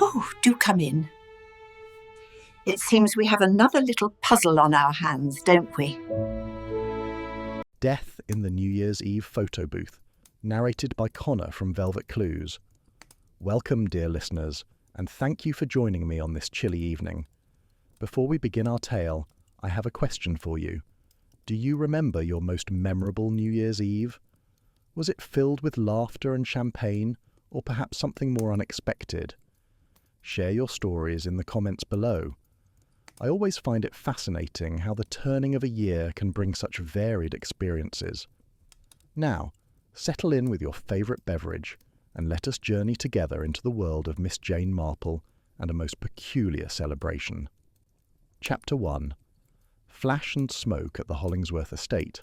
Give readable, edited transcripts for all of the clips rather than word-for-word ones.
Oh, do come in. It seems we have another little puzzle on our hands, don't we? Death in the New Year's Eve photo booth, narrated by Connor from Velvet Clues. Welcome, dear listeners, and thank you for joining me on this chilly evening. Before we begin our tale, I have a question for you. Do you remember your most memorable New Year's Eve? Was it filled with laughter and champagne, or perhaps something more unexpected? Share your stories in the comments below. I always find it fascinating how the turning of a year can bring such varied experiences. Now, settle in with your favourite beverage and let us journey together into the world of Miss Jane Marple and a most peculiar celebration. Chapter 1. Flash and Smoke at the Hollingsworth Estate.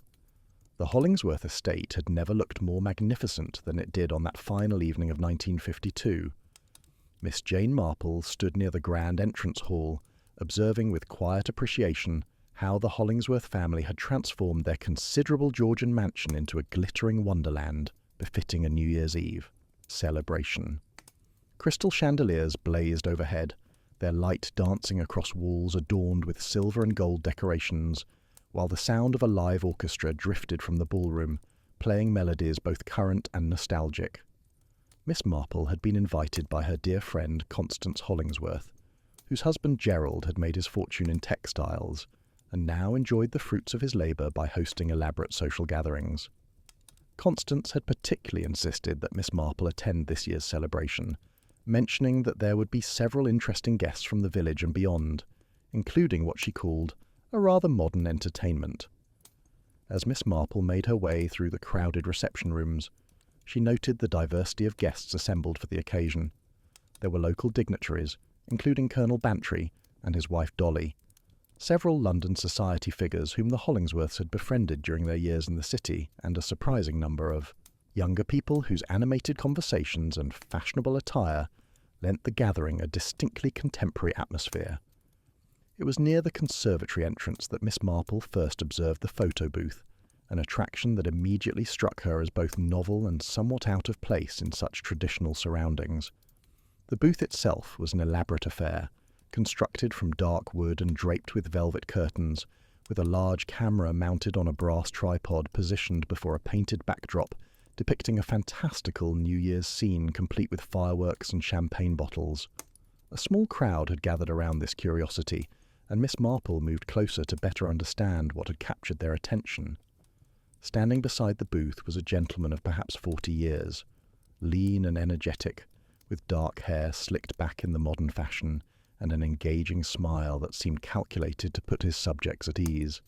The Hollingsworth Estate had never looked more magnificent than it did on that final evening of 1952. Miss Jane Marple stood near the grand entrance hall, observing with quiet appreciation how the Hollingsworth family had transformed their considerable Georgian mansion into a glittering wonderland befitting a New Year's Eve celebration. Crystal chandeliers blazed overhead, their light dancing across walls adorned with silver and gold decorations, while the sound of a live orchestra drifted from the ballroom, playing melodies both current and nostalgic. Miss Marple had been invited by her dear friend Constance Hollingsworth, whose husband Gerald had made his fortune in textiles, and now enjoyed the fruits of his labour by hosting elaborate social gatherings. Constance had particularly insisted that Miss Marple attend this year's celebration, mentioning that there would be several interesting guests from the village and beyond, including what she called a rather modern entertainment. As Miss Marple made her way through the crowded reception rooms, she noted the diversity of guests assembled for the occasion. There were local dignitaries, including Colonel Bantry and his wife Dolly, several London society figures whom the Hollingsworths had befriended during their years in the city, and a surprising number of younger people whose animated conversations and fashionable attire lent the gathering a distinctly contemporary atmosphere. It was near the conservatory entrance that Miss Marple first observed the photo booth, an attraction that immediately struck her as both novel and somewhat out of place in such traditional surroundings. The booth itself was an elaborate affair, constructed from dark wood and draped with velvet curtains, with a large camera mounted on a brass tripod positioned before a painted backdrop depicting a fantastical New Year's scene complete with fireworks and champagne bottles. A small crowd had gathered around this curiosity, and Miss Marple moved closer to better understand what had captured their attention. Standing beside the booth was a gentleman of perhaps 40 years, lean and energetic, with dark hair slicked back in the modern fashion, and an engaging smile that seemed calculated to put his subjects at ease.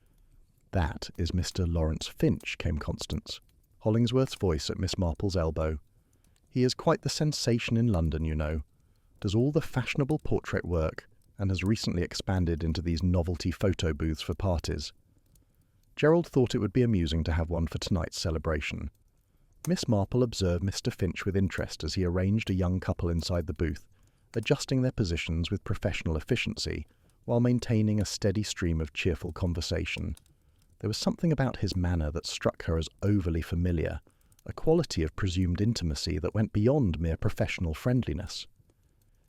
"That is Mr. Lawrence Finch," came Constance, Hollingsworth's voice at Miss Marple's elbow. "He is quite the sensation in London, you know. Does all the fashionable portrait work, and has recently expanded into these novelty photo booths for parties." Gerald thought it would be amusing to have one for tonight's celebration. Miss Marple observed Mr. Finch with interest as he arranged a young couple inside the booth, adjusting their positions with professional efficiency, while maintaining a steady stream of cheerful conversation. There was something about his manner that struck her as overly familiar, a quality of presumed intimacy that went beyond mere professional friendliness.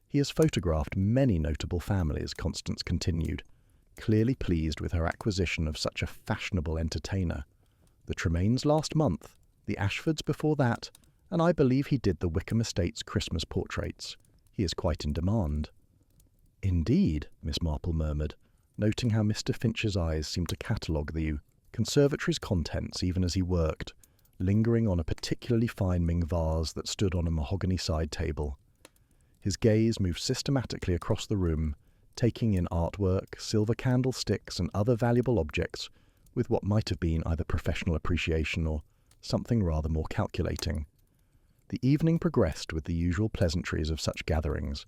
"He has photographed many notable families," Constance continued, clearly pleased with her acquisition of such a fashionable entertainer. "The Tremaines last month, the Ashfords before that, and I believe he did the Wickham Estates Christmas portraits. He is quite in demand." "Indeed," Miss Marple murmured, noting how Mr. Finch's eyes seemed to catalogue the conservatory's contents even as he worked, lingering on a particularly fine Ming vase that stood on a mahogany side table. His gaze moved systematically across the room, taking in artwork, silver candlesticks, and other valuable objects with what might have been either professional appreciation or something rather more calculating. The evening progressed with the usual pleasantries of such gatherings.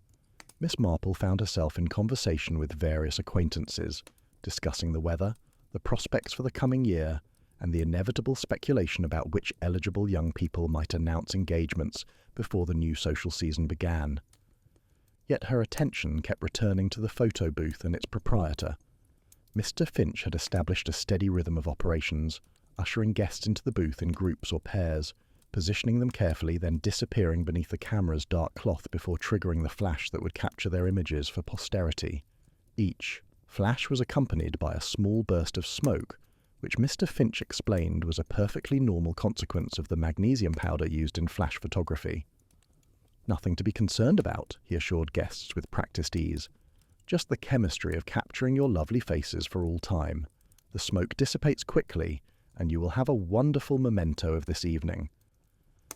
Miss Marple found herself in conversation with various acquaintances, discussing the weather, the prospects for the coming year, and the inevitable speculation about which eligible young people might announce engagements before the new social season began. Yet her attention kept returning to the photo booth and its proprietor. Mr. Finch had established a steady rhythm of operations, ushering guests into the booth in groups or pairs, positioning them carefully, then disappearing beneath the camera's dark cloth before triggering the flash that would capture their images for posterity. Each flash was accompanied by a small burst of smoke, which Mr. Finch explained was a perfectly normal consequence of the magnesium powder used in flash photography. "Nothing to be concerned about," he assured guests with practiced ease. "Just the chemistry of capturing your lovely faces for all time. The smoke dissipates quickly, and you will have a wonderful memento of this evening."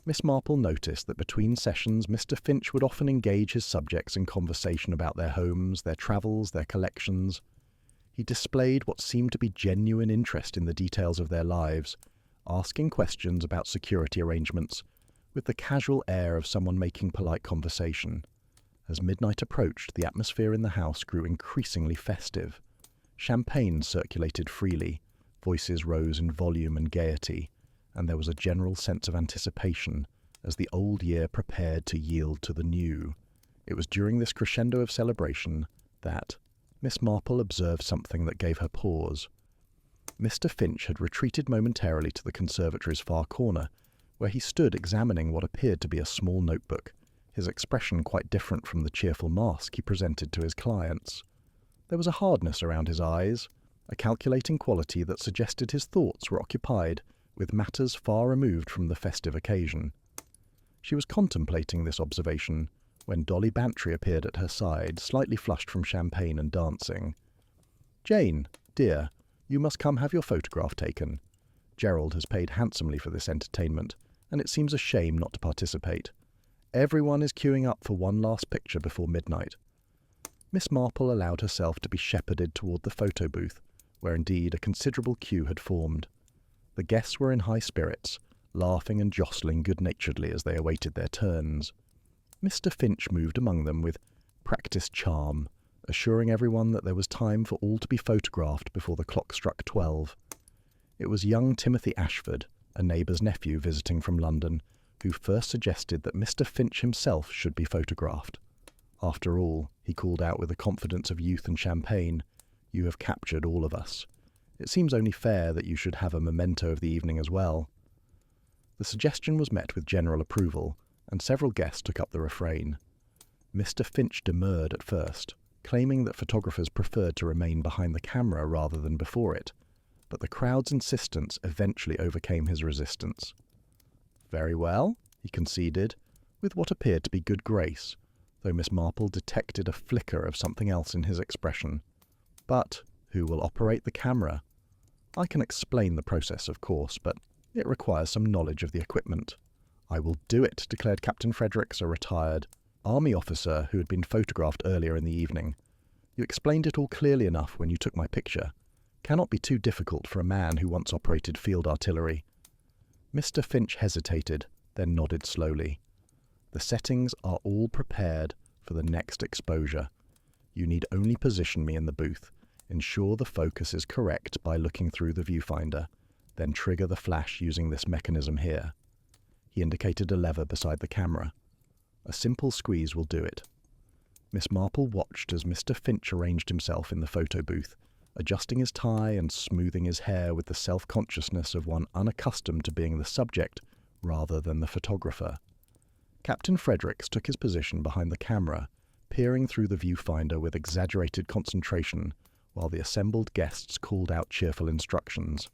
Miss Marple noticed that between sessions Mr. Finch would often engage his subjects in conversation about their homes, their travels, their collections. He displayed what seemed to be genuine interest in the details of their lives, asking questions about security arrangements, with the casual air of someone making polite conversation. As midnight approached, the atmosphere in the house grew increasingly festive. Champagne circulated freely, voices rose in volume and gaiety, and there was a general sense of anticipation as the old year prepared to yield to the new. It was during this crescendo of celebration that Miss Marple observed something that gave her pause. Mr. Finch had retreated momentarily to the conservatory's far corner, where he stood examining what appeared to be a small notebook, his expression quite different from the cheerful mask he presented to his clients. There was a hardness around his eyes, a calculating quality that suggested his thoughts were occupied with matters far removed from the festive occasion. She was contemplating this observation when Dolly Bantry appeared at her side, slightly flushed from champagne and dancing. "Jane, dear, you must come have your photograph taken. Gerald has paid handsomely for this entertainment, and it seems a shame not to participate. Everyone is queuing up for one last picture before midnight." Miss Marple allowed herself to be shepherded toward the photo booth, where indeed a considerable queue had formed. The guests were in high spirits, laughing and jostling good-naturedly as they awaited their turns. Mr. Finch moved among them with practised charm, assuring everyone that there was time for all to be photographed before the clock struck 12. It was young Timothy Ashford, a neighbour's nephew visiting from London, who first suggested that Mr. Finch himself should be photographed. "After all," he called out with the confidence of youth and champagne, "you have captured all of us. It seems only fair that you should have a memento of the evening as well." The suggestion was met with general approval, and several guests took up the refrain. Mr. Finch demurred at first, claiming that photographers preferred to remain behind the camera rather than before it, but the crowd's insistence eventually overcame his resistance. "Very well," he conceded, with what appeared to be good grace, though Miss Marple detected a flicker of something else in his expression. "But who will operate the camera? I can explain the process, of course, but it requires some knowledge of the equipment." "I will do it," declared Captain Fredericks, a retired army officer who had been photographed earlier in the evening. "You explained it all clearly enough when you took my picture. Cannot be too difficult for a man who once operated field artillery." Mr. Finch hesitated, then nodded slowly. "The settings are all prepared for the next exposure. You need only position me in the booth, ensure the focus is correct by looking through the viewfinder, then trigger the flash using this mechanism here." He indicated a lever beside the camera. "A simple squeeze will do it." Miss Marple watched as Mr. Finch arranged himself in the photo booth, adjusting his tie and smoothing his hair with the self-consciousness of one unaccustomed to being the subject rather than the photographer. Captain Fredericks took his position behind the camera, peering through the viewfinder with exaggerated concentration, while the assembled guests called out cheerful instructions.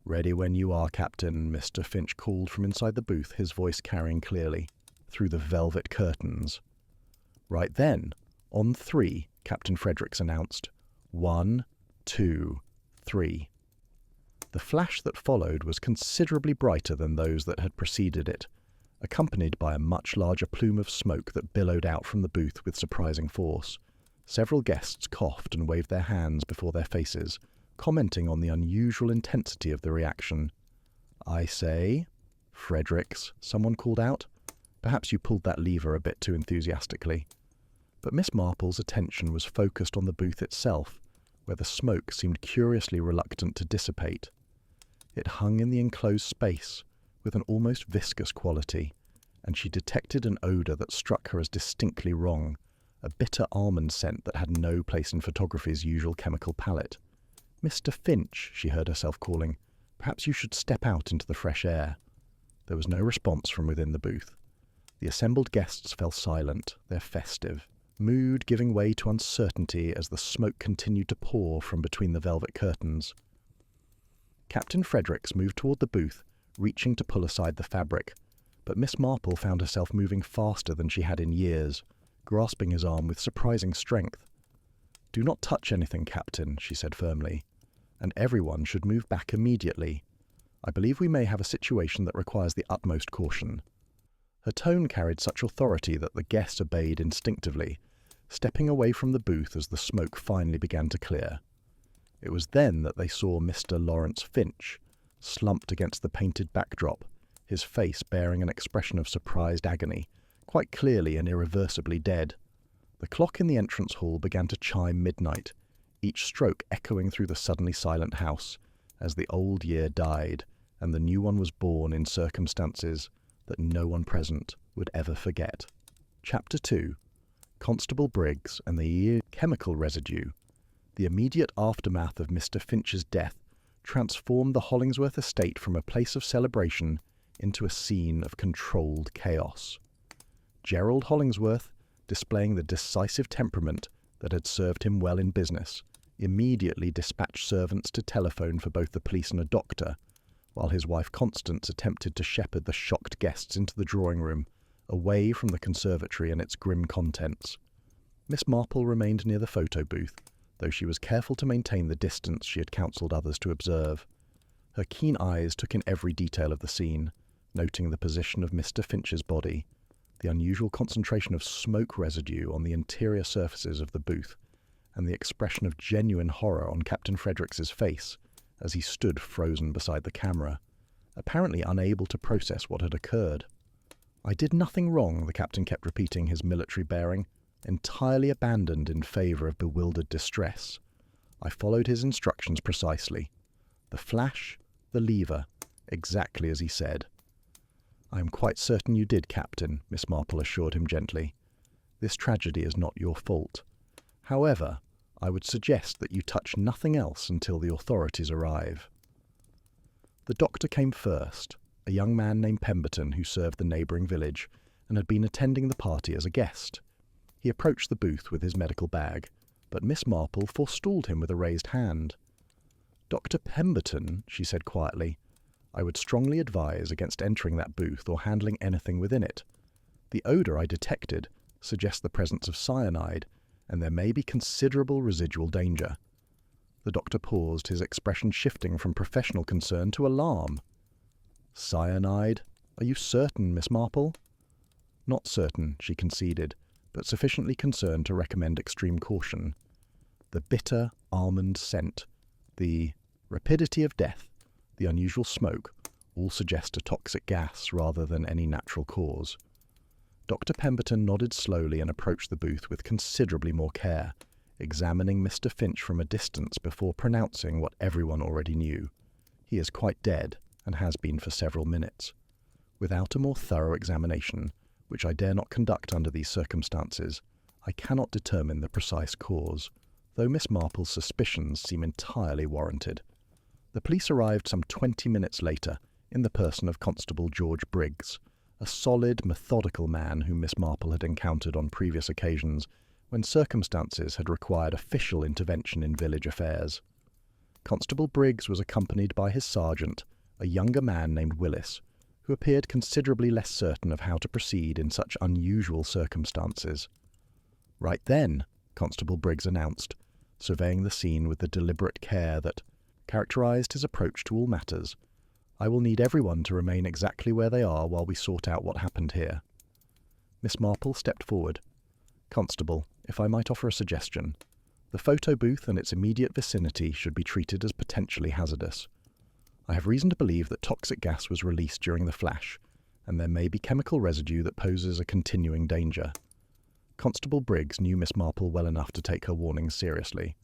"Ready when you are, Captain," Mr. Finch called from inside the booth, his voice carrying clearly through the velvet curtains. "Right then, on 3, Captain Fredericks announced. 1, 2, 3. The flash that followed was considerably brighter than those that had preceded it, accompanied by a much larger plume of smoke that billowed out from the booth with surprising force. Several guests coughed and waved their hands before their faces, commenting on the unusual intensity of the reaction. "I say, Fredericks," someone called out. "Perhaps you pulled that lever a bit too enthusiastically." But Miss Marple's attention was focused on the booth itself, where the smoke seemed curiously reluctant to dissipate. It hung in the enclosed space, with an almost viscous quality, and she detected an odour that struck her as distinctly wrong, a bitter almond scent that had no place in photography's usual chemical palette. "Mr. Finch," she heard herself calling, "perhaps you should step out into the fresh air." There was no response from within the booth. The assembled guests fell silent, their festive mood giving way to uncertainty as the smoke continued to pour from between the velvet curtains. Captain Fredericks moved toward the booth, reaching to pull aside the fabric, but Miss Marple found herself moving faster than she had in years, grasping his arm with surprising strength. "Do not touch anything, Captain," she said firmly, "and everyone should move back immediately. I believe we may have a situation that requires the utmost caution." Her tone carried such authority that the guests obeyed instinctively, stepping away from the booth as the smoke finally began to clear. It was then that they saw Mr. Lawrence Finch, slumped against the painted backdrop, his face bearing an expression of surprised agony, quite clearly and irreversibly dead. The clock in the entrance hall began to chime midnight, each stroke echoing through the suddenly silent house, as the old year died and the new one was born in circumstances that no one present would ever forget. Chapter 2. Constable Briggs and the chemical residue. The immediate aftermath of Mr. Finch's death transformed the Hollingsworth estate from a place of celebration into a scene of controlled chaos. Gerald Hollingsworth, displaying the decisive temperament that had served him well in business, immediately dispatched servants to telephone for both the police and a doctor, while his wife Constance attempted to shepherd the shocked guests into the drawing-room, away from the conservatory and its grim contents. Miss Marple remained near the photo booth, though she was careful to maintain the distance she had counselled others to observe. Her keen eyes took in every detail of the scene, noting the position of Mr. Finch's body, the unusual concentration of smoke residue on the interior surfaces of the booth, and the expression of genuine horror on Captain Fredericks's face as he stood frozen beside the camera, apparently unable to process what had occurred. "I did nothing wrong," the captain kept repeating, his military bearing, entirely abandoned in favour of bewildered distress. "I followed his instructions precisely. The flash, the lever, exactly as he said." "I am quite certain you did, Captain," Miss Marple assured him gently. "This tragedy is not your fault. However, I would suggest that you touch nothing else until the authorities arrive." The doctor came first, a young man named Pemberton who served the neighbouring village and had been attending the party as a guest. He approached the booth with his medical bag, but Miss Marple forestalled him with a raised hand. "Dr. Pemberton," she said quietly, "I would strongly advise against entering that booth or handling anything within it. The odour I detected suggests the presence of cyanide, and there may be considerable residual danger." The doctor paused, his expression shifting from professional concern to alarm. "Cyanide? Are you certain, Miss Marple?" "Not certain," she conceded, but sufficiently concerned to recommend extreme caution. The bitter almond scent, the rapidity of death, the unusual smoke, all suggest a toxic gas rather than any natural cause. Dr. Pemberton nodded slowly and approached the booth with considerably more care, examining Mr. Finch from a distance before pronouncing what everyone already knew. "He is quite dead, and has been for several minutes. Without a more thorough examination, which I dare not conduct under these circumstances, I cannot determine the precise cause, though Miss Marple's suspicions seem entirely warranted." The police arrived some 20 minutes later, in the person of Constable George Briggs, a solid, methodical man whom Miss Marple had encountered on previous occasions when circumstances had required official intervention in village affairs. Constable Briggs was accompanied by his sergeant, a younger man named Willis, who appeared considerably less certain of how to proceed in such unusual circumstances. "Right then," Constable Briggs announced, surveying the scene with the deliberate care that characterized his approach to all matters. "I will need everyone to remain exactly where they are while we sort out what happened here." Miss Marple stepped forward. "Constable, if I might offer a suggestion. The photo booth and its immediate vicinity should be treated as potentially hazardous. I have reason to believe that toxic gas was released during the flash, and there may be chemical residue that poses a continuing danger." Constable Briggs knew Miss Marple well enough to take her warnings seriously.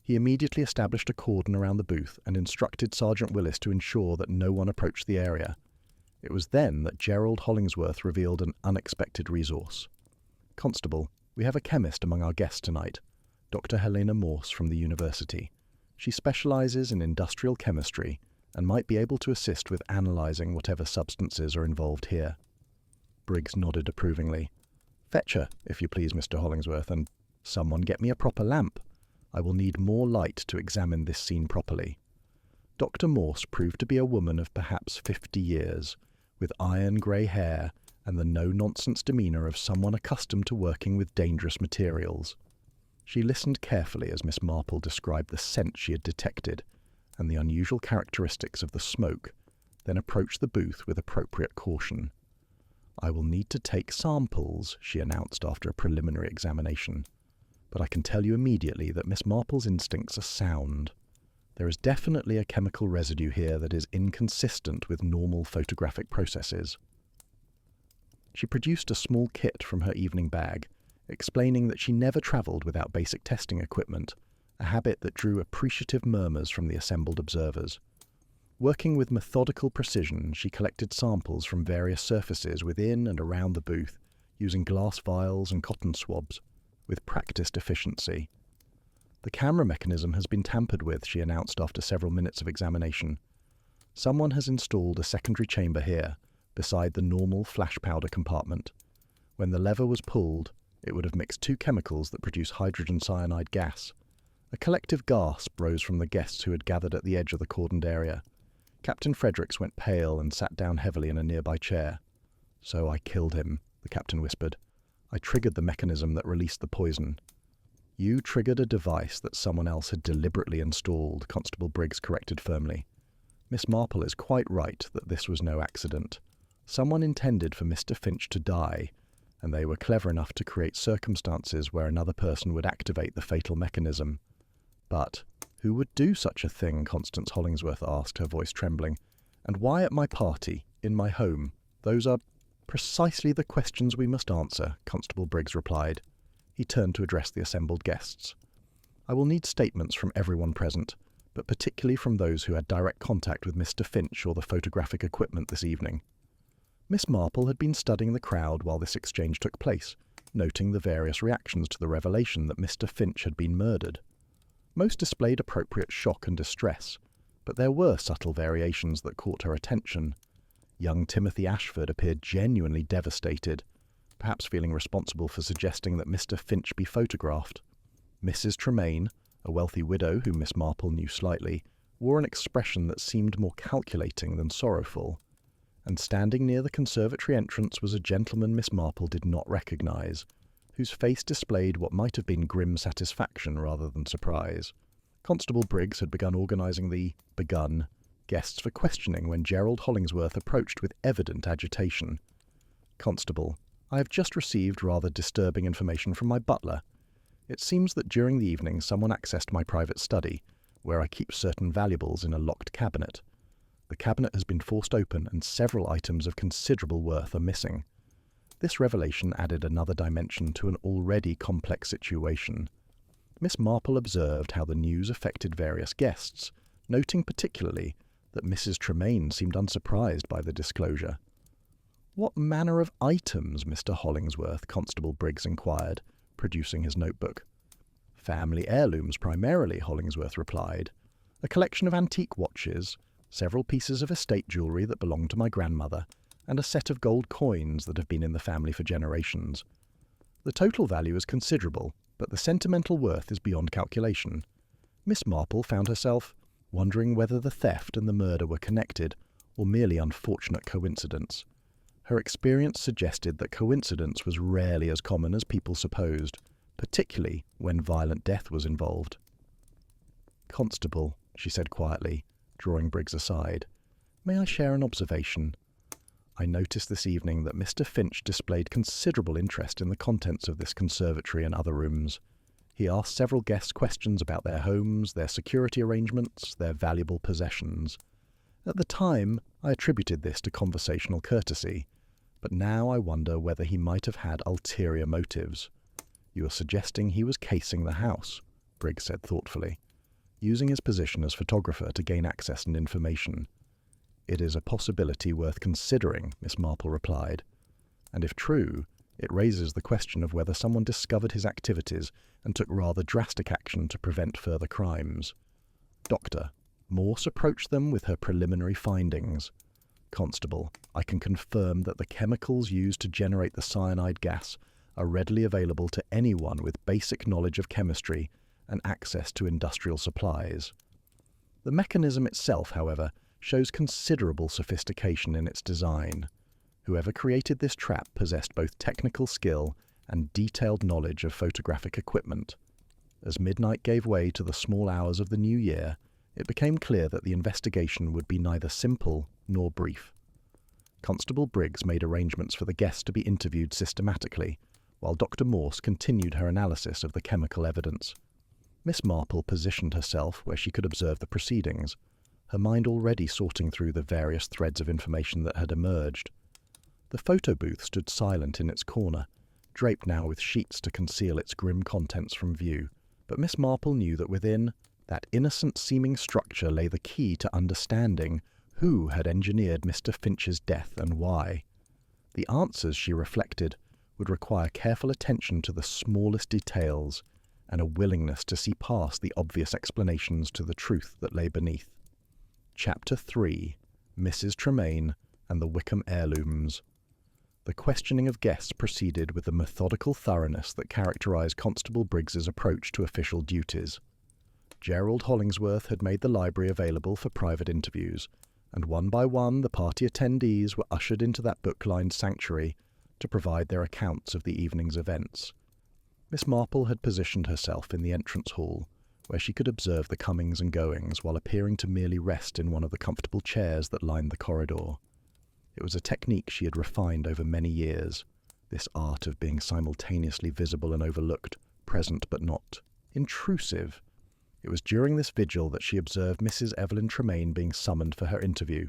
He immediately established a cordon around the booth and instructed Sergeant Willis to ensure that no one approached the area. It was then that Gerald Hollingsworth revealed an unexpected resource. "Constable, we have a chemist among our guests tonight, Dr. Helena Morse from the university. She specializes in industrial chemistry and might be able to assist with analysing whatever substances are involved here. Briggs nodded approvingly. Fetch her, if you please, Mr. Hollingsworth, and someone get me a proper lamp. I will need more light to examine this scene properly. Dr. Morse proved to be a woman of perhaps 50 years, with iron grey hair and the no-nonsense demeanour of someone accustomed to working with dangerous materials. She listened carefully as Miss Marple described the scent she had detected and the unusual characteristics of the smoke, then approached the booth with appropriate caution. I will need to take samples, she announced after a preliminary examination, but I can tell you immediately that Miss Marple's instincts are sound. There is definitely a chemical residue here that is inconsistent with normal photographic processes. She produced a small kit from her evening bag, explaining that she never travelled without basic testing equipment, a habit that drew appreciative murmurs from the assembled observers. Working with methodical precision, she collected samples from various surfaces within and around the booth, using glass vials and cotton swabs, with practised efficiency. The camera mechanism has been tampered with, she announced after several minutes of examination. Someone has installed a secondary chamber here, beside the normal flash powder compartment. When the lever was pulled, it would have mixed two chemicals that produce hydrogen cyanide gas. A collective gasp rose from the guests who had gathered at the edge of the cordoned area. Captain Fredericks went pale and sat down heavily in a nearby chair. So I killed him, the captain whispered. I triggered the mechanism that released the poison. You triggered a device that someone else had deliberately installed, Constable Briggs corrected firmly. Miss Marple is quite right that this was no accident. Someone intended for Mr. Finch to die, and they were clever enough to create circumstances where another person would activate the fatal mechanism. But who would do such a thing? Constance Hollingsworth asked, her voice trembling. And why at my party, in my home? Those are precisely the questions we must answer, Constable Briggs replied. He turned to address the assembled guests. I will need statements from everyone present, but particularly from those who had direct contact with Mr. Finch or the photographic equipment this evening. Miss Marple had been studying the crowd while this exchange took place, noting the various reactions to the revelation that Mr. Finch had been murdered. Most displayed appropriate shock and distress, but there were subtle variations that caught her attention. Young Timothy Ashford appeared genuinely devastated, perhaps feeling responsible for suggesting that Mr. Finch be photographed. Mrs. Tremaine, a wealthy widow whom Miss Marple knew slightly, wore an expression that seemed more calculating than sorrowful. And standing near the conservatory entrance was a gentleman Miss Marple did not recognise, whose face displayed what might have been grim satisfaction rather than surprise. Constable Briggs had begun organising the guests for questioning when Gerald Hollingsworth approached with evident agitation. Constable, I have just received rather disturbing information from my butler. It seems that during the evening someone accessed my private study, where I keep certain valuables in a locked cabinet. The cabinet has been forced open and several items of considerable worth are missing. This revelation added another dimension to an already complex situation. Miss Marple observed how the news affected various guests, noting particularly that Mrs. Tremaine seemed unsurprised by the disclosure. What manner of items, Mr. Hollingsworth? Constable Briggs inquired, producing his notebook. Family heirlooms primarily, Hollingsworth replied. A collection of antique watches, several pieces of estate jewellery that belonged to my grandmother, and a set of gold coins that have been in the family for generations. The total value is considerable, but the sentimental worth is beyond calculation. Miss Marple found herself wondering whether the theft and the murder were connected, or merely unfortunate coincidence. Her experience suggested that coincidence was rarely as common as people supposed, particularly when violent death was involved. Constable, she said quietly, drawing Briggs aside, may I share an observation? I noticed this evening that Mr. Finch displayed considerable interest in the contents of this conservatory and other rooms. He asked several guests questions about their homes, their security arrangements, their valuable possessions. At the time, I attributed this to conversational courtesy, but now I wonder whether he might have had ulterior motives. You are suggesting he was casing the house, Briggs said thoughtfully, using his position as photographer to gain access and information. It is a possibility worth considering, Miss Marple replied, and if true, it raises the question of whether someone discovered his activities and took rather drastic action to prevent further crimes. Doctor, Morse approached them with her preliminary findings. Constable, I can confirm that the chemicals used to generate the cyanide gas are readily available to anyone with basic knowledge of chemistry and access to industrial supplies. The mechanism itself, however, shows considerable sophistication in its design. Whoever created this trap possessed both technical skill and detailed knowledge of photographic equipment. As midnight gave way to the small hours of the new year, it became clear that the investigation would be neither simple nor brief. Constable Briggs made arrangements for the guests to be interviewed systematically, while Dr. Morse continued her analysis of the chemical evidence. Miss Marple positioned herself where she could observe the proceedings, her mind already sorting through the various threads of information that had emerged. The photo booth stood silent in its corner, draped now with sheets to conceal its grim contents from view, but Miss Marple knew that within that innocent-seeming structure lay the key to understanding who had engineered Mr. Finch's death and why. The answers, she reflected, would require careful attention to the smallest details and a willingness to see past the obvious explanations to the truth that lay beneath. Chapter 3. Mrs. Tremaine and the Wickham Heirlooms. The questioning of guests proceeded with the methodical thoroughness that characterized Constable Briggs's approach to official duties. Gerald Hollingsworth had made the library available for private interviews, and one by one the party attendees were ushered into that book-lined sanctuary to provide their accounts of the evening's events. Miss Marple had positioned herself in the entrance hall, where she could observe the comings and goings while appearing to merely rest in one of the comfortable chairs that lined the corridor. It was a technique she had refined over many years, this art of being simultaneously visible and overlooked, present but not intrusive. It was during this vigil that she observed Mrs. Evelyn Tremaine being summoned for her interview.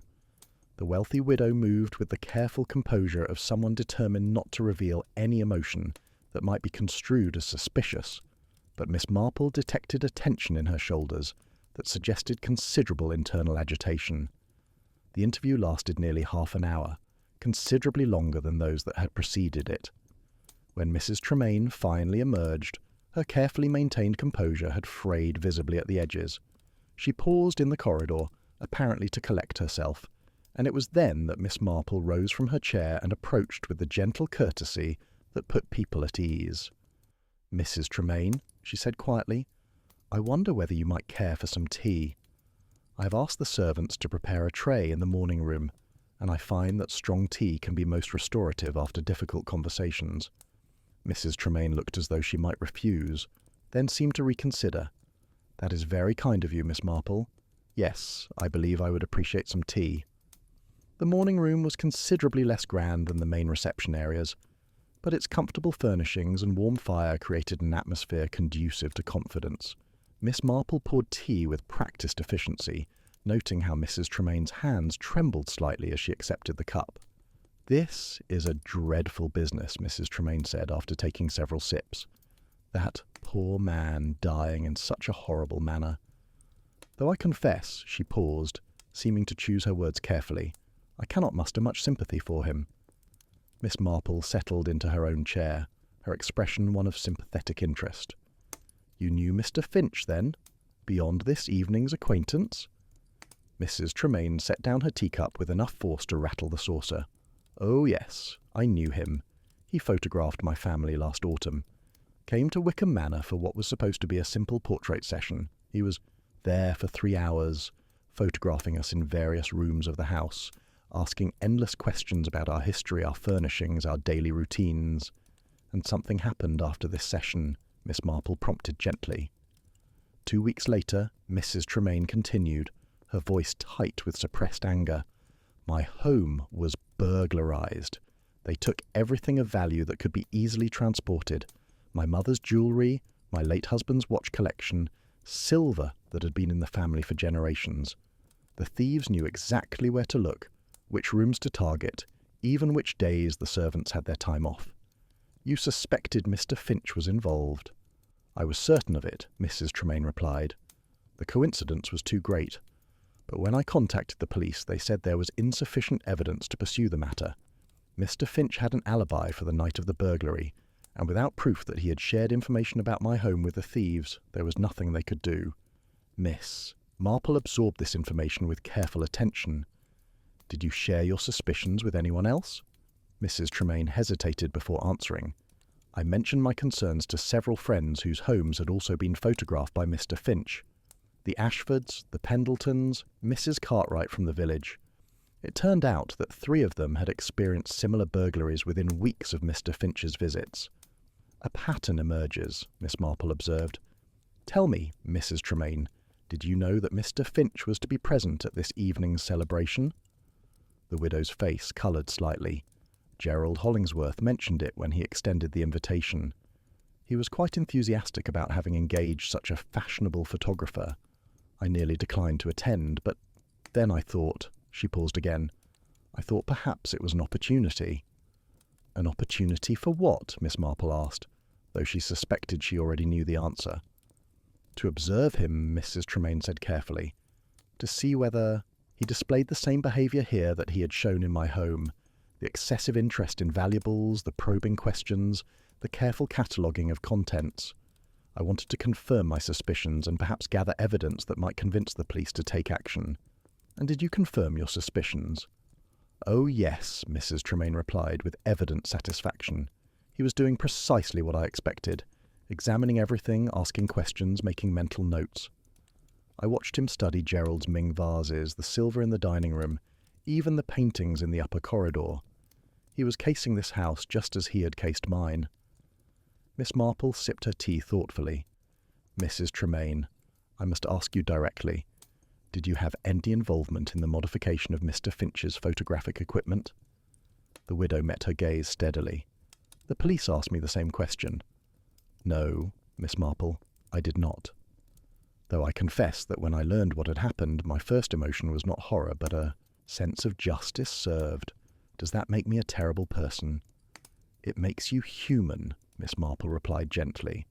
The wealthy widow moved with the careful composure of someone determined not to reveal any emotion that might be construed as suspicious, but Miss Marple detected a tension in her shoulders that suggested considerable internal agitation. The interview lasted nearly half an hour, considerably longer than those that had preceded it. When Mrs. Tremaine finally emerged, her carefully maintained composure had frayed visibly at the edges. She paused in the corridor, apparently to collect herself, and it was then that Miss Marple rose from her chair and approached with the gentle courtesy that put people at ease. "Mrs. Tremaine," she said quietly, "I wonder whether you might care for some tea. I have asked the servants to prepare a tray in the morning room, and I find that strong tea can be most restorative after difficult conversations." Mrs. Tremaine looked as though she might refuse, then seemed to reconsider. "That is very kind of you, Miss Marple. Yes, I believe I would appreciate some tea." The morning room was considerably less grand than the main reception areas, but its comfortable furnishings and warm fire created an atmosphere conducive to confidence. Miss Marple poured tea with practised efficiency, noting how Mrs. Tremaine's hands trembled slightly as she accepted the cup. "This is a dreadful business," Mrs. Tremaine said after taking several sips. "That poor man dying in such a horrible manner. Though I confess," she paused, seeming to choose her words carefully, "I cannot muster much sympathy for him." Miss Marple settled into her own chair, her expression one of sympathetic interest. "You knew Mr. Finch, then, beyond this evening's acquaintance?" Mrs. Tremaine set down her teacup with enough force to rattle the saucer. "Oh, yes, I knew him. He photographed my family last autumn. Came to Wickham Manor for what was supposed to be a simple portrait session. He was there for 3 hours, photographing us in various rooms of the house, asking endless questions about our history, our furnishings, our daily routines. And something happened after this session," Miss Marple prompted gently. 2 weeks later, Mrs. Tremaine continued, her voice tight with suppressed anger. "My home was burglarized. They took everything of value that could be easily transported. My mother's jewelry, my late husband's watch collection, silver that had been in the family for generations. The thieves knew exactly where to look, which rooms to target, even which days the servants had their time off. You suspected Mr. Finch was involved." "I was certain of it," Mrs. Tremaine replied. "The coincidence was too great. But when I contacted the police, they said there was insufficient evidence to pursue the matter. Mr. Finch had an alibi for the night of the burglary, and without proof that he had shared information about my home with the thieves, there was nothing they could do. Miss, Marple absorbed this information with careful attention. "Did you share your suspicions with anyone else?" Mrs. Tremaine hesitated before answering. "I mentioned my concerns to several friends whose homes had also been photographed by Mr. Finch. The Ashfords, the Pendletons, Mrs. Cartwright from the village. It turned out that 3 of them had experienced similar burglaries within weeks of Mr. Finch's visits. A pattern emerges," Miss Marple observed. "Tell me, Mrs. Tremaine, did you know that Mr. Finch was to be present at this evening's celebration?" The widow's face coloured slightly. Gerald Hollingsworth mentioned it when he extended the invitation. He was quite enthusiastic about having engaged such a fashionable photographer. I nearly declined to attend, but then I thought, she paused again, I thought perhaps it was an opportunity. "An opportunity for what?" Miss Marple asked, though she suspected she already knew the answer. "To observe him," Mrs. Tremaine said carefully, "to see whether he displayed the same behaviour here that he had shown in my home, the excessive interest in valuables, the probing questions, the careful cataloguing of contents. I wanted to confirm my suspicions and perhaps gather evidence that might convince the police to take action." "And did you confirm your suspicions?" "Oh yes," Mrs. Tremaine replied with evident satisfaction. "He was doing precisely what I expected, examining everything, asking questions, making mental notes. I watched him study Gerald's Ming vases, the silver in the dining room, even the paintings in the upper corridor. He was casing this house just as he had cased mine." Miss Marple sipped her tea thoughtfully. "Mrs. Tremaine, I must ask you directly. Did you have any involvement in the modification of Mr. Finch's photographic equipment?" The widow met her gaze steadily. "The police asked me the same question." "No, Miss Marple, I did not. Though I confess that when I learned what had happened, my first emotion was not horror, but a sense of justice served. Does that make me a terrible person?" "It makes you human," Miss Marple replied gently.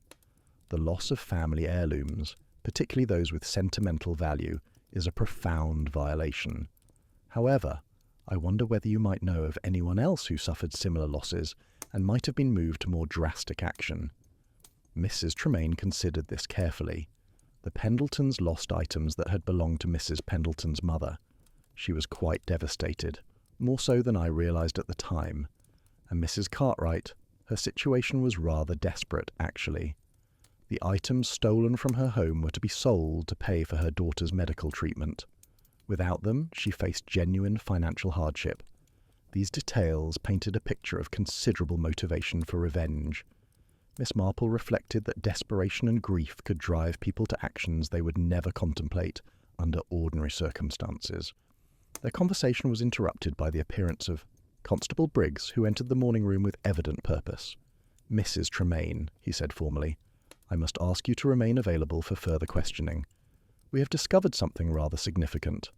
"The loss of family heirlooms, particularly those with sentimental value, is a profound violation. However, I wonder whether you might know of anyone else who suffered similar losses and might have been moved to more drastic action." Mrs. Tremaine considered this carefully. The Pendletons lost items that had belonged to Mrs. Pendleton's mother. She was quite devastated, more so than I realised at the time. And Mrs. Cartwright, her situation was rather desperate, actually. The items stolen from her home were to be sold to pay for her daughter's medical treatment. Without them, she faced genuine financial hardship. These details painted a picture of considerable motivation for revenge. Miss Marple reflected that desperation and grief could drive people to actions they would never contemplate under ordinary circumstances. Their conversation was interrupted by the appearance of Constable Briggs, who entered the morning room with evident purpose. "Mrs. Tremaine," he said formally, "I must ask you to remain available for further questioning. We have discovered something rather significant."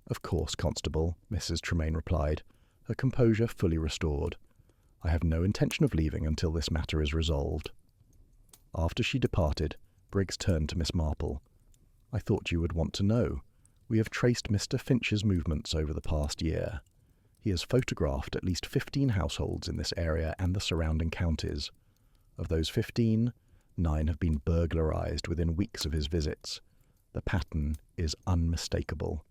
"Of course, Constable," Mrs. Tremaine replied, her composure fully restored. "I have no intention of leaving until this matter is resolved." After she departed, Briggs turned to Miss Marple. "I thought you would want to know. We have traced Mr. Finch's movements over the past year. He has photographed at least 15 households in this area and the surrounding counties. Of those 15, 9 have been burglarized within weeks of his visits. The pattern is unmistakable.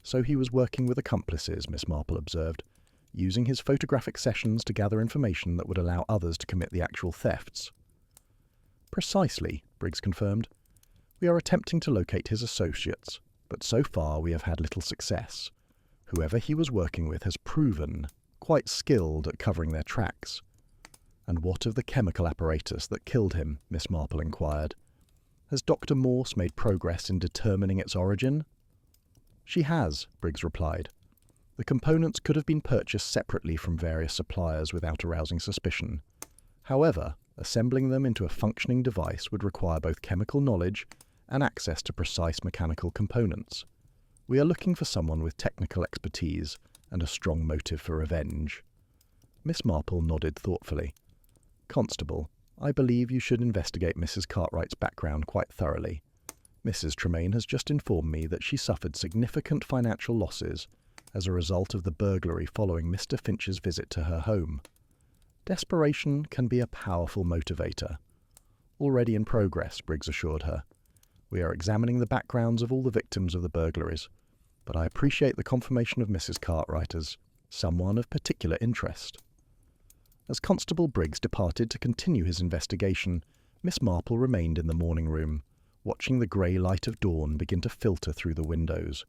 So he was working with accomplices," Miss Marple observed, "using his photographic sessions to gather information that would allow others to commit the actual thefts." "Precisely," Briggs confirmed. "We are attempting to locate his associates, but so far we have had little success. Whoever he was working with has proven quite skilled at covering their tracks." "And what of the chemical apparatus that killed him?" Miss Marple inquired. "Has Dr. Morse made progress in determining its origin?" "She has," Briggs replied. "The components could have been purchased separately from various suppliers without arousing suspicion. However, assembling them into a functioning device would require both chemical knowledge and access to precise mechanical components. We are looking for someone with technical expertise and a strong motive for revenge." Miss Marple nodded thoughtfully. "Constable, I believe you should investigate Mrs. Cartwright's background quite thoroughly. Mrs. Tremaine has just informed me that she suffered significant financial losses as a result of the burglary following Mr. Finch's visit to her home. Desperation can be a powerful motivator." "Already in progress," Briggs assured her. We are examining the backgrounds of all the victims of the burglaries, but I appreciate the confirmation of Mrs. Cartwright as someone of particular interest. As Constable Briggs departed to continue his investigation, Miss Marple remained in the morning room, watching the grey light of dawn begin to filter through the windows.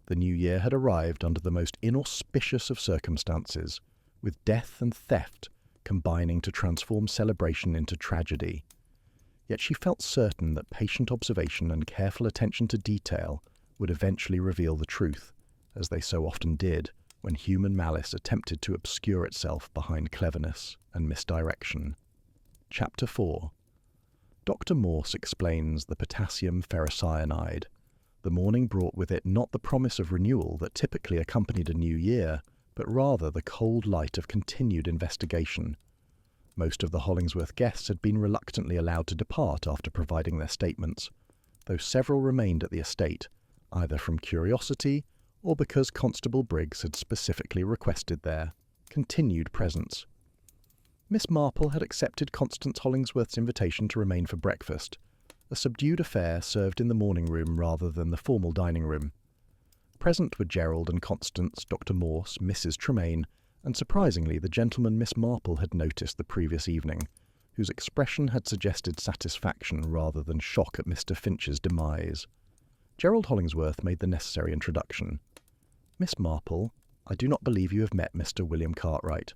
The new year had arrived under the most inauspicious of circumstances, with death and theft combining to transform celebration into tragedy. Yet she felt certain that patient observation and careful attention to detail would eventually reveal the truth, as they so often did when human malice attempted to obscure itself behind cleverness and misdirection. Chapter 4. Dr. Morse explains the potassium ferrocyanide. The morning brought with it not the promise of renewal that typically accompanied a new year, but rather the cold light of continued investigation. Most of the Hollingsworth guests had been reluctantly allowed to depart after providing their statements, though several remained at the estate, either from curiosity or because Constable Briggs had specifically requested their continued presence. Miss Marple had accepted Constance Hollingsworth's invitation to remain for breakfast, a subdued affair served in the morning room rather than the formal dining room. Present were Gerald and Constance, Dr. Morse, Mrs. Tremaine, and surprisingly the gentleman Miss Marple had noticed the previous evening, whose expression had suggested satisfaction rather than shock at Mr. Finch's demise. Gerald Hollingsworth made the necessary introduction. Miss Marple, I do not believe you have met Mr. William Cartwright.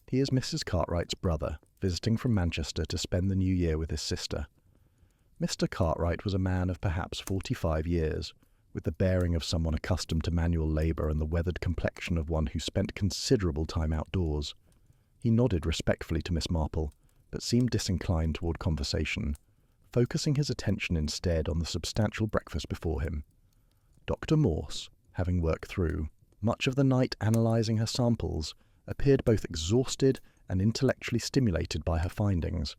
He is Mrs. Cartwright's brother, visiting from Manchester to spend the new year with his sister. Mr. Cartwright was a man of perhaps 45 years, with the bearing of someone accustomed to manual labour and the weathered complexion of one who spent considerable time outdoors. He nodded respectfully to Miss Marple, but seemed disinclined toward conversation, focusing his attention instead on the substantial breakfast before him. Dr. Morse, having worked through much of the night analysing her samples, appeared both exhausted and intellectually stimulated by her findings.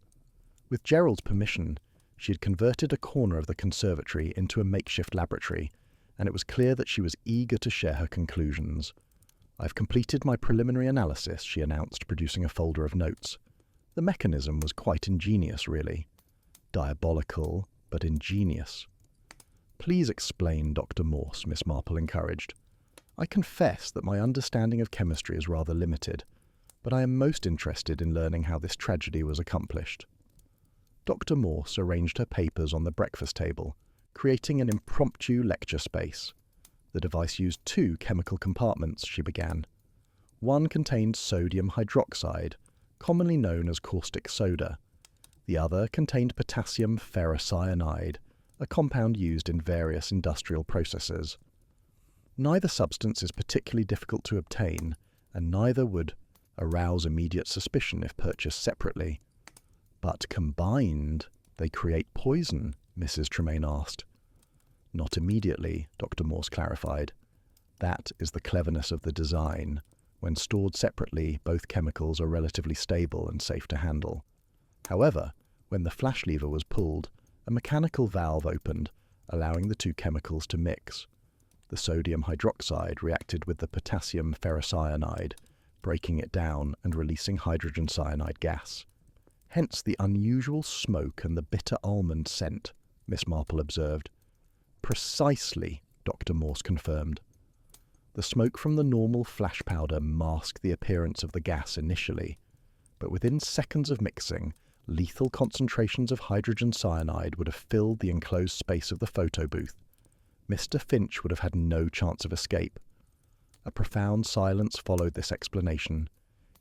With Gerald's permission, she had converted a corner of the conservatory into a makeshift laboratory, and it was clear that she was eager to share her conclusions. "I've completed my preliminary analysis," she announced, producing a folder of notes. The mechanism was quite ingenious, really. Diabolical, but ingenious. "Please explain, Dr. Morse," Miss Marple encouraged. "I confess that my understanding of chemistry is rather limited, but I am most interested in learning how this tragedy was accomplished." Dr. Morse arranged her papers on the breakfast table, creating an impromptu lecture space. The device used 2 chemical compartments, she began. One contained sodium hydroxide, commonly known as caustic soda. The other contained potassium ferrocyanide, a compound used in various industrial processes. Neither substance is particularly difficult to obtain, and neither would arouse immediate suspicion if purchased separately. "But combined, they create poison?" Mrs. Tremaine asked. "Not immediately," Dr. Morse clarified. "That is the cleverness of the design. When stored separately, both chemicals are relatively stable and safe to handle. However, when the flash lever was pulled, a mechanical valve opened, allowing the 2 chemicals to mix. The sodium hydroxide reacted with the potassium ferrocyanide, breaking it down and releasing hydrogen cyanide gas. Hence the unusual smoke and the bitter almond scent," Miss Marple observed. "Precisely," Dr. Morse confirmed. The smoke from the normal flash powder masked the appearance of the gas initially, but within seconds of mixing, lethal concentrations of hydrogen cyanide would have filled the enclosed space of the photo booth. Mr. Finch would have had no chance of escape. A profound silence followed this explanation.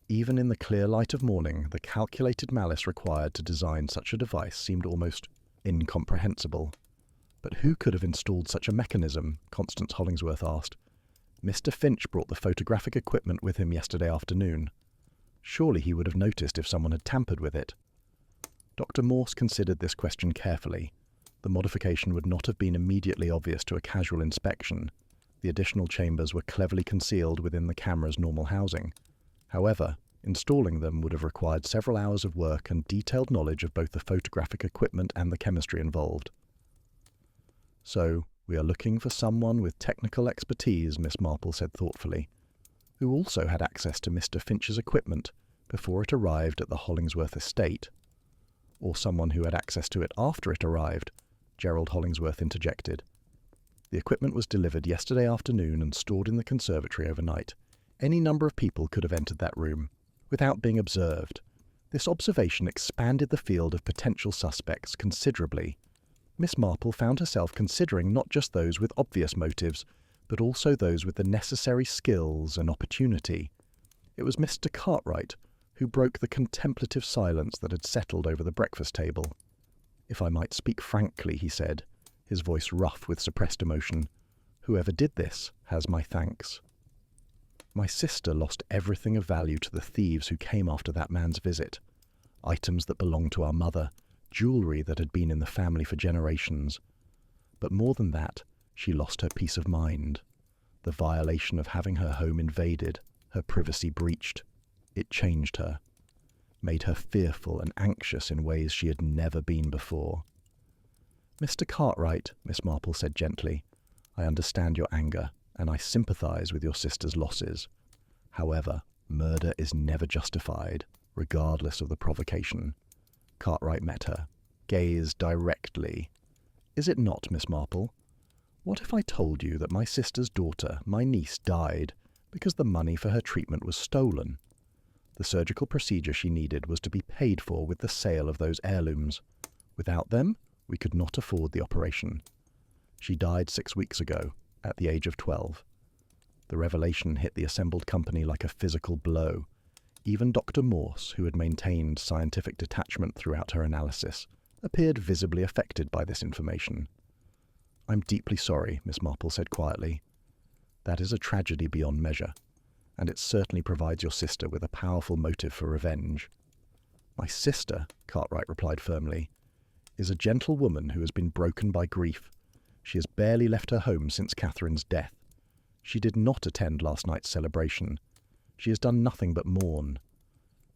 Even in the clear light of morning, the calculated malice required to design such a device seemed almost incomprehensible. "But who could have installed such a mechanism?" Constance Hollingsworth asked. "Mr. Finch brought the photographic equipment with him yesterday afternoon. Surely he would have noticed if someone had tampered with it." Dr. Morse considered this question carefully. The modification would not have been immediately obvious to a casual inspection. The additional chambers were cleverly concealed within the camera's normal housing. However, installing them would have required several hours of work and detailed knowledge of both the photographic equipment and the chemistry involved. "So, we are looking for someone with technical expertise," Miss Marple said thoughtfully, "who also had access to Mr. Finch's equipment before it arrived at the Hollingsworth estate. Or someone who had access to it after it arrived, Gerald Hollingsworth interjected. The equipment was delivered yesterday afternoon and stored in the conservatory overnight. Any number of people could have entered that room without being observed. This observation expanded the field of potential suspects considerably. Miss Marple found herself considering not just those with obvious motives, but also those with the necessary skills and opportunity. It was Mr. Cartwright who broke the contemplative silence that had settled over the breakfast table. "If I might speak frankly," he said, his voice rough with suppressed emotion, "whoever did this has my thanks. My sister lost everything of value to the thieves who came after that man's visit. Items that belonged to our mother, jewellery that had been in the family for generations. But more than that, she lost her peace of mind. The violation of having her home invaded, her privacy breached. It changed her, made her fearful and anxious in ways she had never been before." "Mr. Cartwright," Miss Marple said gently, "I understand your anger, and I sympathise with your sister's losses. However, murder is never justified, regardless of the provocation." Cartwright met her, gazed directly. "Is it not, Miss Marple? What if I told you that my sister's daughter, my niece, died because the money for her treatment was stolen? The surgical procedure she needed was to be paid for with the sale of those heirlooms. Without them, we could not afford the operation. She died 6 weeks ago, at the age of 12. The revelation hit the assembled company like a physical blow. Even Dr. Morse, who had maintained scientific detachment throughout her analysis, appeared visibly affected by this information. "I'm deeply sorry," Miss Marple said quietly. "That is a tragedy beyond measure, and it certainly provides your sister with a powerful motive for revenge." "My sister," Cartwright replied firmly, "is a gentle woman who has been broken by grief. She has barely left her home since Catherine's death. She did not attend last night's celebration. She has done nothing but mourn."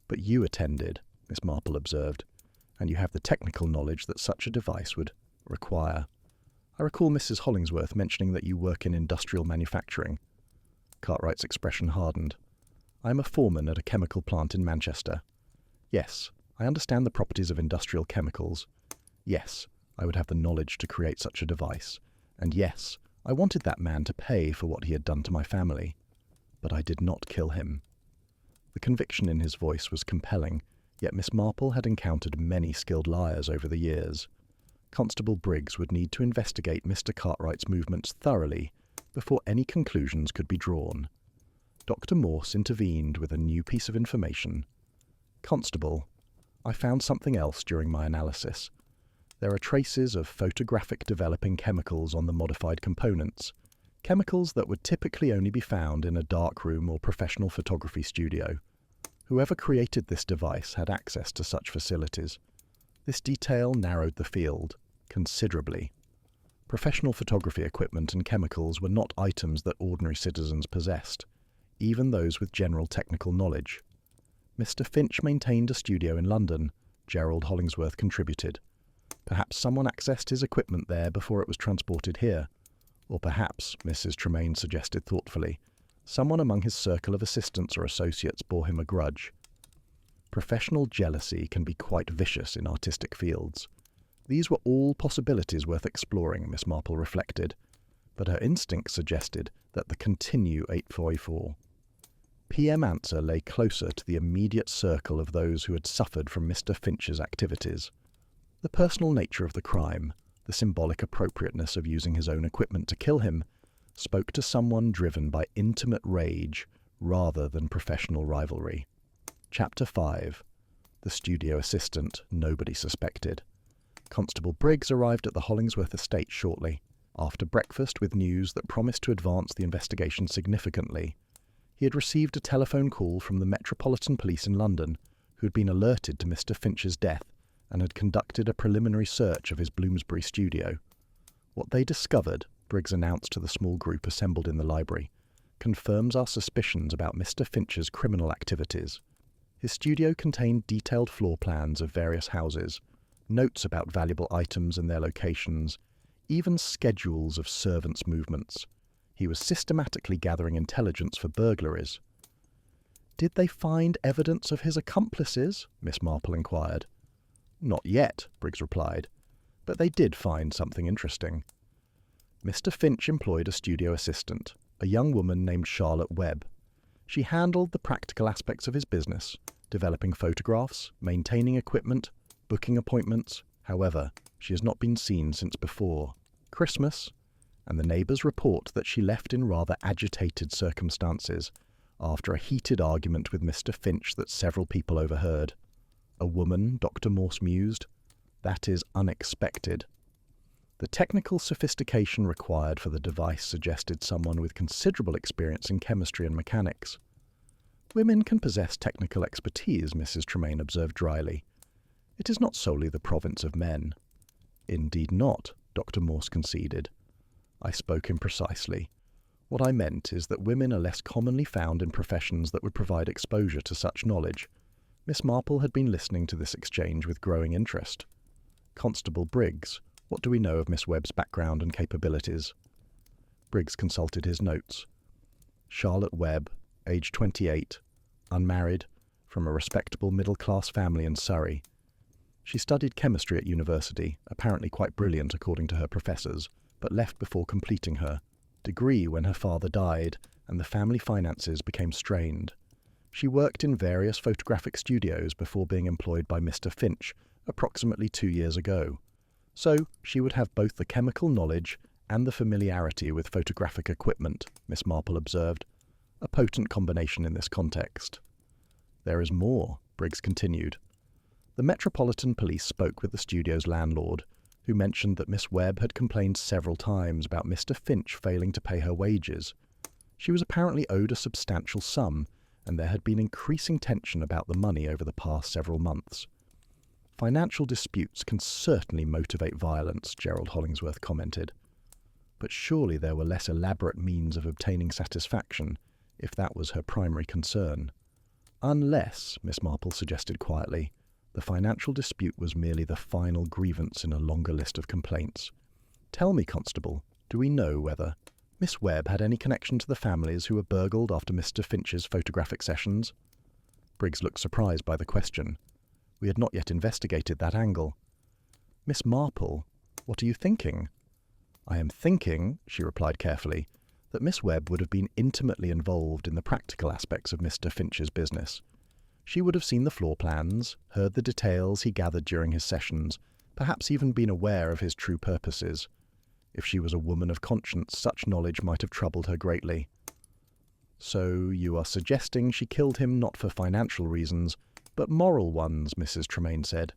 "But you attended," Miss Marple observed, "and you have the technical knowledge that such a device would require. I recall Mrs. Hollingsworth mentioning that you work in industrial manufacturing." Cartwright's expression hardened. "I am a foreman at a chemical plant in Manchester. Yes, I understand the properties of industrial chemicals. Yes, I would have the knowledge to create such a device. And yes, I wanted that man to pay for what he had done to my family. But I did not kill him." The conviction in his voice was compelling, yet Miss Marple had encountered many skilled liars over the years. Constable Briggs would need to investigate Mr. Cartwright's movements thoroughly before any conclusions could be drawn. Dr. Morse intervened with a new piece of information. "Constable, I found something else during my analysis. There are traces of photographic developing chemicals on the modified components, chemicals that would typically only be found in a darkroom or professional photography studio. Whoever created this device had access to such facilities. This detail narrowed the field considerably. Professional photography equipment and chemicals were not items that ordinary citizens possessed, even those with general technical knowledge. Mr. Finch maintained a studio in London. Gerald Hollingsworth contributed. Perhaps someone accessed his equipment there before it was transported here. Or perhaps, Mrs. Tremaine suggested thoughtfully, someone among his circle of assistants or associates bore him a grudge. Professional jealousy can be quite vicious in artistic fields. These were all possibilities worth exploring, Miss Marple reflected, but her instinct suggested that the continue 844. PM answer lay closer to the immediate circle of those who had suffered from Mr. Finch's activities. The personal nature of the crime, the symbolic appropriateness of using his own equipment to kill him, spoke to someone driven by intimate rage rather than professional rivalry. Chapter 5. The studio assistant nobody suspected. Constable Briggs arrived at the Hollingsworth estate shortly, after breakfast with news that promised to advance the investigation significantly. He had received a telephone call from the Metropolitan Police in London, who had been alerted to Mr. Finch's death and had conducted a preliminary search of his Bloomsbury studio. What they discovered, Briggs announced to the small group assembled in the library, confirms our suspicions about Mr. Finch's criminal activities. His studio contained detailed floor plans of various houses, notes about valuable items and their locations, even schedules of servants' movements. He was systematically gathering intelligence for burglaries. "Did they find evidence of his accomplices?" Miss Marple inquired. "Not yet," Briggs replied, but they did find something interesting. Mr. Finch employed a studio assistant, a young woman named Charlotte Webb. She handled the practical aspects of his business, developing photographs, maintaining equipment, booking appointments. However, she has not been seen since before Christmas, and the neighbours report that she left in rather agitated circumstances after a heated argument with Mr. Finch that several people overheard. A woman, Dr. Morse mused. That is unexpected. The technical sophistication required for the device suggested someone with considerable experience in chemistry and mechanics. Women can possess technical expertise, Mrs. Tremaine observed dryly. It is not solely the province of men. Indeed not, Dr. Morse conceded. I spoke imprecisely. What I meant is that women are less commonly found in professions that would provide exposure to such knowledge. Miss Marple had been listening to this exchange with growing interest. Constable Briggs, what do we know of Miss Webb's background and capabilities? Briggs consulted his notes. Charlotte Webb, age 28, unmarried, from a respectable middle-class family in Surrey. She studied chemistry at university, apparently quite brilliant according to her professors, but left before completing her degree when her father died and the family finances became strained. She worked in various photographic studios before being employed by Mr. Finch approximately 2 years ago. So she would have both the chemical knowledge and the familiarity with photographic equipment, Miss Marple observed. A potent combination in this context. There is more, Briggs continued. The Metropolitan Police spoke with the studio's landlord, who mentioned that Miss Webb had complained several times about Mr. Finch failing to pay her wages. She was apparently owed a substantial sum, and there had been increasing tension about the money over the past several months. Financial disputes can certainly motivate violence, Gerald Hollingsworth commented. But surely there were less elaborate means of obtaining satisfaction, if that was her primary concern. Unless, Miss Marple suggested quietly, the financial dispute was merely the final grievance in a longer list of complaints. Tell me, Constable, do we know whether Miss Webb had any connection to the families who were burgled after Mr. Finch's photographic sessions? Briggs looked surprised by the question. We had not yet investigated that angle. Miss Marple, what are you thinking? I am thinking, she replied carefully, that Miss Webb would have been intimately involved in the practical aspects of Mr. Finch's business. She would have seen the floor plans, heard the details he gathered during his sessions, perhaps even been aware of his true purposes. If she was a woman of conscience, such knowledge might have troubled her greatly. So you are suggesting she killed him not for financial reasons, but moral ones, Mrs. Tremaine said.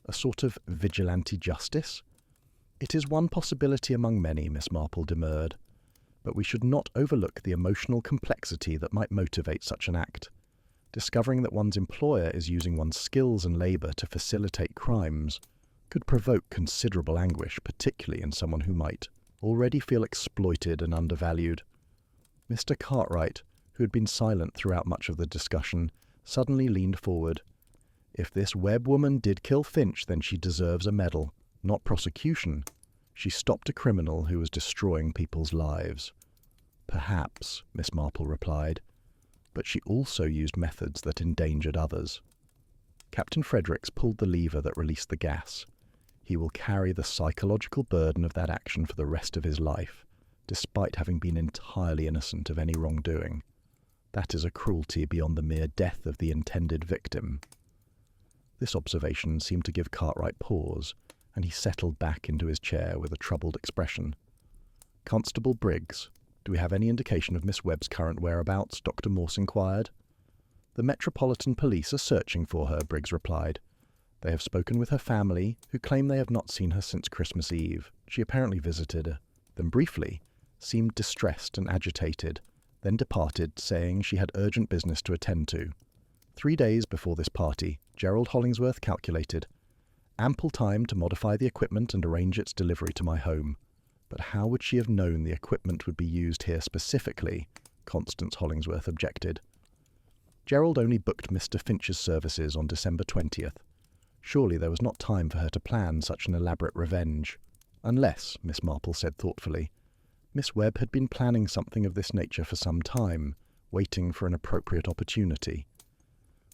A sort of vigilante justice? It is one possibility among many, Miss Marple demurred. But we should not overlook the emotional complexity that might motivate such an act. Discovering that one's employer is using one's skills and labour to facilitate crimes could provoke considerable anguish, particularly in someone who might already feel exploited and undervalued. Mr. Cartwright, who had been silent throughout much of the discussion, suddenly leaned forward. If this Webb woman did kill Finch, then she deserves a medal, not prosecution. She stopped a criminal who was destroying people's lives. Perhaps, Miss Marple replied, but she also used methods that endangered others. Captain Fredericks pulled the lever that released the gas. He will carry the psychological burden of that action for the rest of his life, despite having been entirely innocent of any wrongdoing. That is a cruelty beyond the mere death of the intended victim. This observation seemed to give Cartwright pause, and he settled back into his chair with a troubled expression. Constable Briggs, do we have any indication of Miss Webb's current whereabouts? Dr. Morse inquired. The Metropolitan Police are searching for her, Briggs replied. They have spoken with her family, who claim they have not seen her since Christmas Eve. She apparently visited them briefly, seemed distressed and agitated, then departed, saying she had urgent business to attend to. 3 days before this party, Gerald Hollingsworth calculated. Ample time to modify the equipment and arrange its delivery to my home. But how would she have known the equipment would be used here specifically? Constance Hollingsworth objected. Gerald only booked Mr. Finch's services on December 20th. Surely there was not time for her to plan such an elaborate revenge. Unless, Miss Marple said thoughtfully, Miss Webb had been planning something of this nature for some time, waiting for an appropriate opportunity.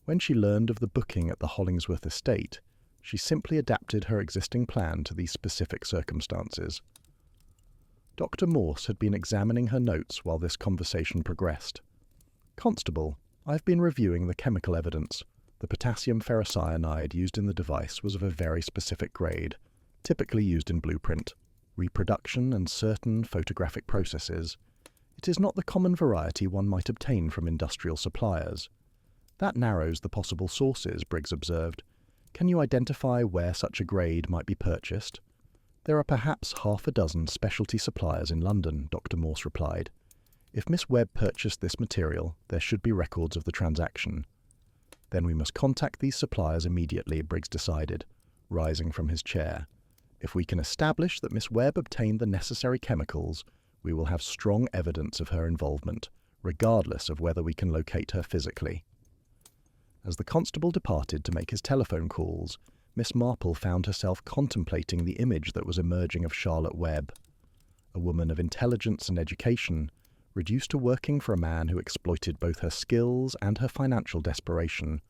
When she learned of the booking at the Hollingsworth estate, She simply adapted her existing plan to these specific circumstances. Dr. Morse had been examining her notes while this conversation progressed. "Constable, I've been reviewing the chemical evidence. The potassium ferrocyanide used in the device was of a very specific grade, typically used in blueprint, reproduction and certain photographic processes. It is not the common variety one might obtain from industrial suppliers." "That narrows the possible sources," Briggs observed. "Can you identify where such a grade might be purchased?" "There are perhaps half a dozen specialty suppliers in London," Dr. Morse replied. "If Miss Webb purchased this material, there should be records of the transaction." "Then we must contact these suppliers immediately," Briggs decided, rising from his chair. "If we can establish that Miss Webb obtained the necessary chemicals, we will have strong evidence of her involvement, regardless of whether we can locate her physically." As the constable departed to make his telephone calls, Miss Marple found herself contemplating the image that was emerging of Charlotte Webb. A woman of intelligence and education, reduced to working for a man who exploited both her skills and her financial desperation,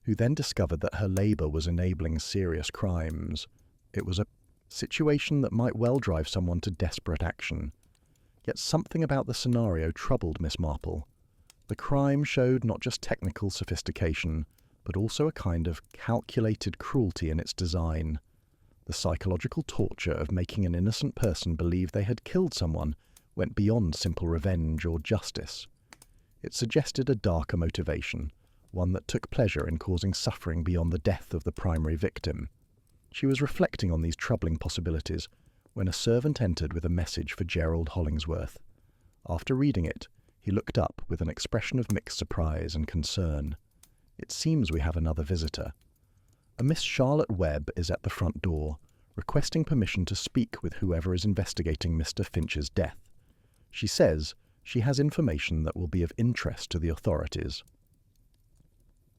who then discovered that her labour was enabling serious crimes. It was a situation that might well drive someone to desperate action. Yet something about the scenario troubled Miss Marple. The crime showed not just technical sophistication, but also a kind of calculated cruelty in its design. The psychological torture of making an innocent person believe they had killed someone went beyond simple revenge or justice. It suggested a darker motivation, one that took pleasure in causing suffering beyond the death of the primary victim. She was reflecting on these troubling possibilities when a servant entered with a message for Gerald Hollingsworth. After reading it, he looked up with an expression of mixed surprise and concern. "It seems we have another visitor. A Miss Charlotte Webb is at the front door, requesting permission to speak with whoever is investigating Mr. Finch's death. She says she has information that will be of interest to the authorities."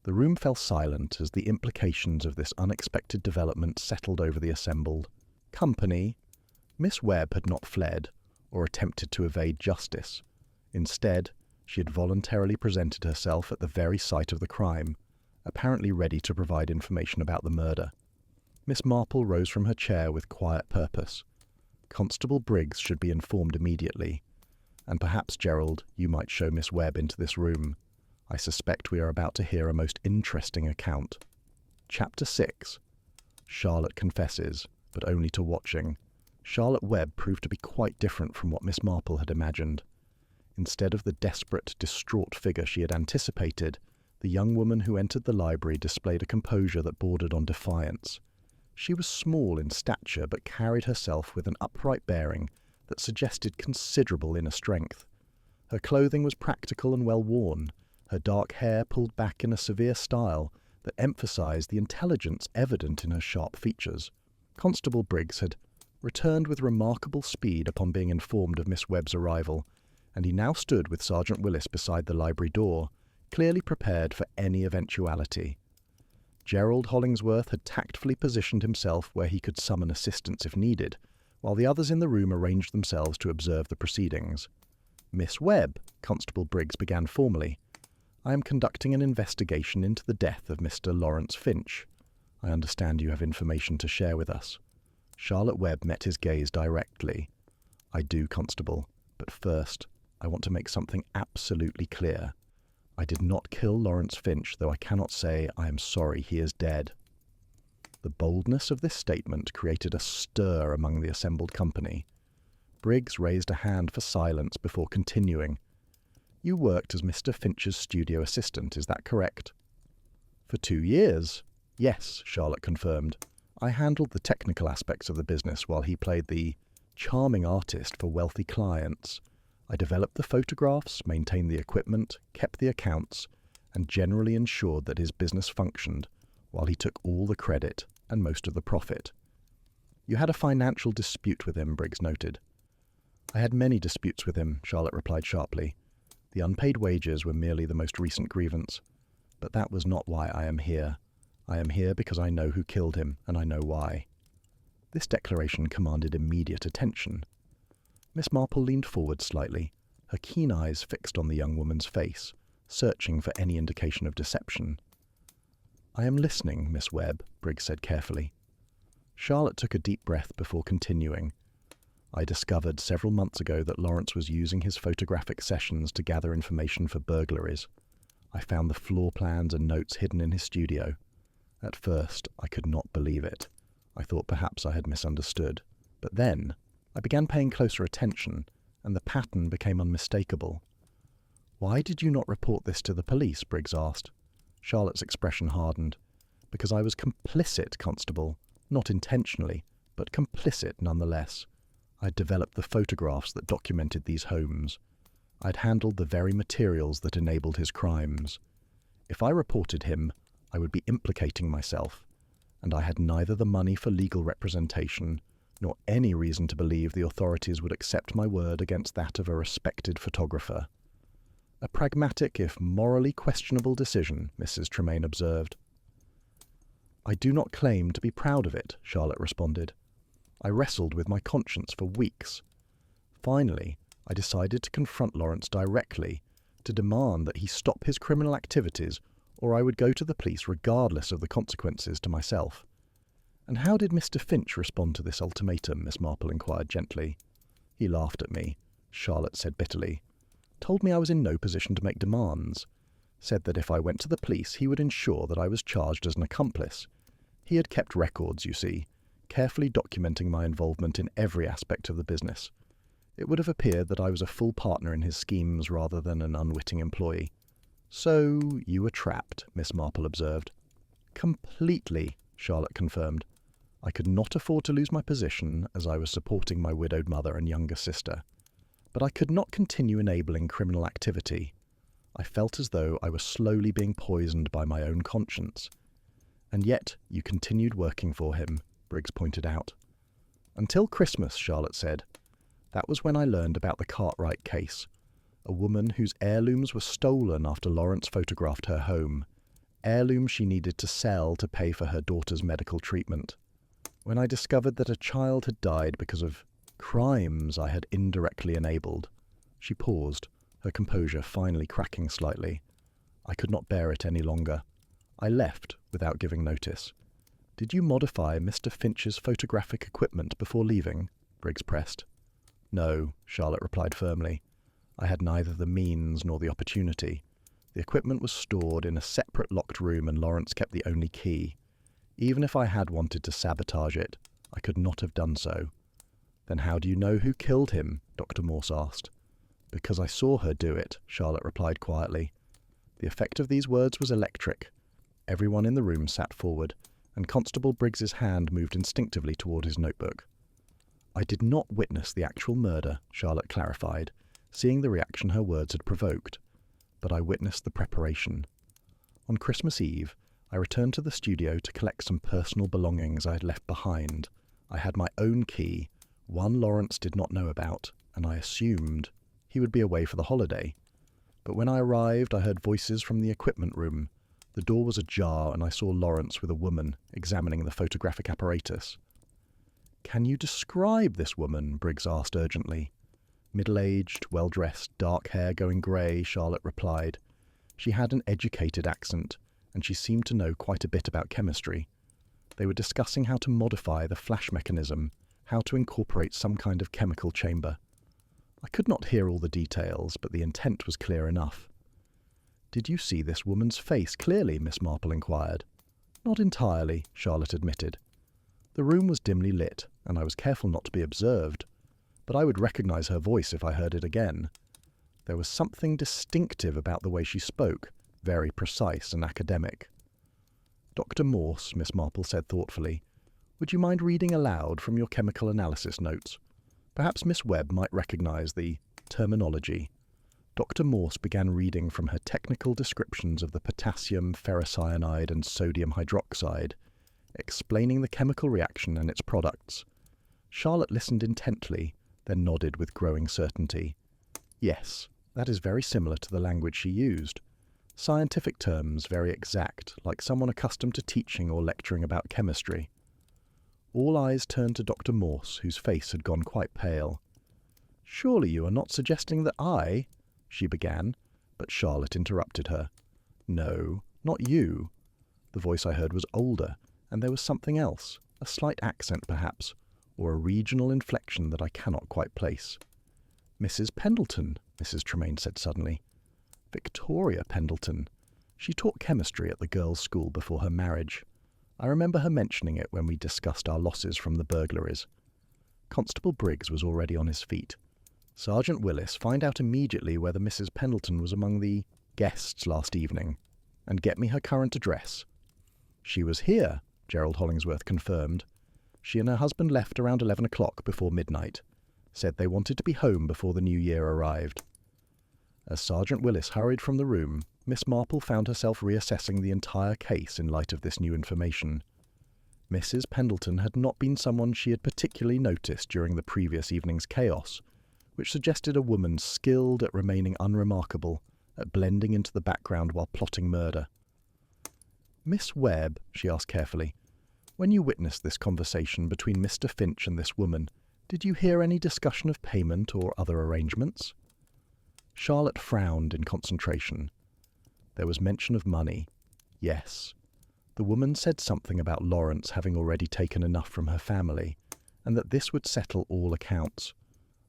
The room fell silent as the implications of this unexpected development settled over the assembled company. Miss Webb had not fled or attempted to evade justice. Instead, she had voluntarily presented herself at the very site of the crime, apparently ready to provide information about the murder. Miss Marple rose from her chair with quiet purpose. "Constable Briggs should be informed immediately. And perhaps, Gerald, you might show Miss Webb into this room. I suspect we are about to hear a most interesting account." Chapter 6. Charlotte confesses, but only to watching. Charlotte Webb proved to be quite different from what Miss Marple had imagined. Instead of the desperate, distraught figure she had anticipated, the young woman who entered the library displayed a composure that bordered on defiance. She was small in stature, but carried herself with an upright bearing that suggested considerable inner strength. Her clothing was practical and well worn, her dark hair pulled back in a severe style that emphasized the intelligence evident in her sharp features. Constable Briggs had returned with remarkable speed upon being informed of Miss Webb's arrival, and he now stood with Sergeant Willis beside the library door, clearly prepared for any eventuality. Gerald Hollingsworth had tactfully positioned himself where he could summon assistance if needed, while the others in the room arranged themselves to observe the proceedings. "Miss Webb," Constable Briggs began formally, "I am conducting an investigation into the death of Mr. Lawrence Finch. I understand you have information to share with us." Charlotte Webb met his gaze directly. "I do, Constable, but first, I want to make something absolutely clear. I did not kill Lawrence Finch, though I cannot say I am sorry he is dead." The boldness of this statement created a stir among the assembled company. Briggs raised a hand for silence before continuing. "You worked as Mr. Finch's studio assistant, is that correct?" "For 2 years. Yes," Charlotte confirmed. "I handled the technical aspects of the business while he played the charming artist for wealthy clients. I developed the photographs, maintained the equipment, kept the accounts, and generally ensured that his business functioned, while he took all the credit and most of the profit." "You had a financial dispute with him," Briggs noted. "I had many disputes with him," Charlotte replied sharply. "The unpaid wages were merely the most recent grievance. But that was not why I am here. I am here because I know who killed him, and I know why." This declaration commanded immediate attention. Miss Marple leaned forward slightly, her keen eyes fixed on the young woman's face, searching for any indication of deception. "I am listening, Miss Webb," Briggs said carefully. Charlotte took a deep breath before continuing. "I discovered several months ago that Lawrence was using his photographic sessions to gather information for burglaries. I found the floor plans and notes hidden in his studio. At first, I could not believe it. I thought perhaps I had misunderstood. But then, I began paying closer attention, and the pattern became unmistakable." "Why did you not report this to the police?" Briggs asked. Charlotte's expression hardened. "Because I was complicit, Constable. Not intentionally, but complicit nonetheless. I'd developed the photographs that documented these homes. I'd handled the very materials that enabled his crimes. If I reported him, I would be implicating myself, and I had neither the money for legal representation nor any reason to believe the authorities would accept my word against that of a respected photographer." "A pragmatic, if morally questionable decision," Mrs. Tremaine observed. "I do not claim to be proud of it," Charlotte responded. "I wrestled with my conscience for weeks. Finally, I decided to confront Lawrence directly, to demand that he stop his criminal activities, or I would go to the police regardless of the consequences to myself." "And how did Mr. Finch respond to this ultimatum?" Miss Marple inquired gently. "He laughed at me," Charlotte said bitterly. "Told me I was in no position to make demands. Said that if I went to the police, he would ensure that I was charged as an accomplice. He had kept records, you see, carefully documenting my involvement in every aspect of the business. It would have appeared that I was a full partner in his schemes rather than an unwitting employee." "So you were trapped," Miss Marple observed. "Completely," Charlotte confirmed. "I could not afford to lose my position, as I was supporting my widowed mother and younger sister. But I could not continue enabling criminal activity. I felt as though I was slowly being poisoned by my own conscience. And yet you continued working for him," Briggs pointed out. "Until Christmas," Charlotte said. "That was when I learned about the Cartwright case. A woman whose heirlooms were stolen after Lawrence photographed her home. Heirlooms she needed to sell to pay for her daughter's medical treatment. When I discovered that a child had died because of crimes I had indirectly enabled." She paused, her composure finally cracking slightly. "I could not bear it any longer. I left without giving notice." "Did you modify Mr. Finch's photographic equipment before leaving?" Briggs pressed. "No," Charlotte replied firmly. "I had neither the means nor the opportunity. The equipment was stored in a separate locked room and Lawrence kept the only key. Even if I had wanted to sabotage it, I could not have done so." "Then how do you know who killed him?" Dr. Morse asked. "Because I saw her do it," Charlotte replied quietly. The effect of these words was electric. Everyone in the room sat forward, and Constable Briggs's hand moved instinctively toward his notebook. "I did not witness the actual murder," Charlotte clarified, seeing the reaction her words had provoked. "But I witnessed the preparation. On Christmas Eve, I returned to the studio to collect some personal belongings I had left behind. I had my own key, one Lawrence did not know about, and I assumed he would be away for the holiday. But when I arrived, I heard voices from the equipment room. The door was ajar, and I saw Lawrence with a woman examining the photographic apparatus." "Can you describe this woman?" Briggs asked urgently. "Middle-aged, well-dressed, dark hair going grey," Charlotte replied. "She had an educated accent, and she seemed to know quite a bit about chemistry. They were discussing how to modify the flash mechanism, how to incorporate some kind of chemical chamber. I could not hear all the details, but the intent was clear enough." "Did you see this woman's face clearly?" Miss Marple inquired. "Not entirely," Charlotte admitted. "The room was dimly lit, and I was careful not to be observed. But I would recognize her voice if I heard it again. There was something distinctive about the way she spoke, very precise and academic." "Dr. Morse," Miss Marple said thoughtfully, "would you mind reading aloud from your chemical analysis notes? Perhaps Miss Webb might recognize the terminology." Dr. Morse began reading from her technical descriptions of the potassium ferrocyanide and sodium hydroxide, explaining the chemical reaction and its products. Charlotte listened intently, then nodded with growing certainty. "Yes, that is very similar to the language she used. Scientific terms, very exact, like someone accustomed to teaching or lecturing about chemistry." All eyes turned to Dr. Morse, whose face had gone quite pale. "Surely you are not suggesting that I—" she began, but Charlotte interrupted her. "No, not you. The voice I heard was older, and there was something else, a slight accent perhaps, or a regional inflection that I cannot quite place. "Mrs. Pendleton," Mrs. Tremaine said suddenly. "Victoria Pendleton. She taught chemistry at the girls' school before her marriage. I remember her mentioning it when we discussed our losses from the burglaries." Constable Briggs was already on his feet. "Sergeant Willis, find out immediately whether Mrs. Pendleton was among the guests last evening, and get me her current address." "She was here," Gerald Hollingsworth confirmed. "She and her husband left around 11 o'clock before midnight. Said they wanted to be home before the new year arrived." As Sergeant Willis hurried from the room, Miss Marple found herself reassessing the entire case in light of this new information. Mrs. Pendleton had not been someone she had particularly noticed during the previous evening's chaos, which suggested a woman skilled at remaining unremarkable, at blending into the background while plotting murder. "Miss Webb," she asked carefully, "when you witnessed this conversation between Mr. Finch and this woman, did you hear any discussion of payment or other arrangements?" Charlotte frowned in concentration. There was mention of money. Yes. The woman said something about Lawrence having already taken enough from her family, and that this would settle all accounts.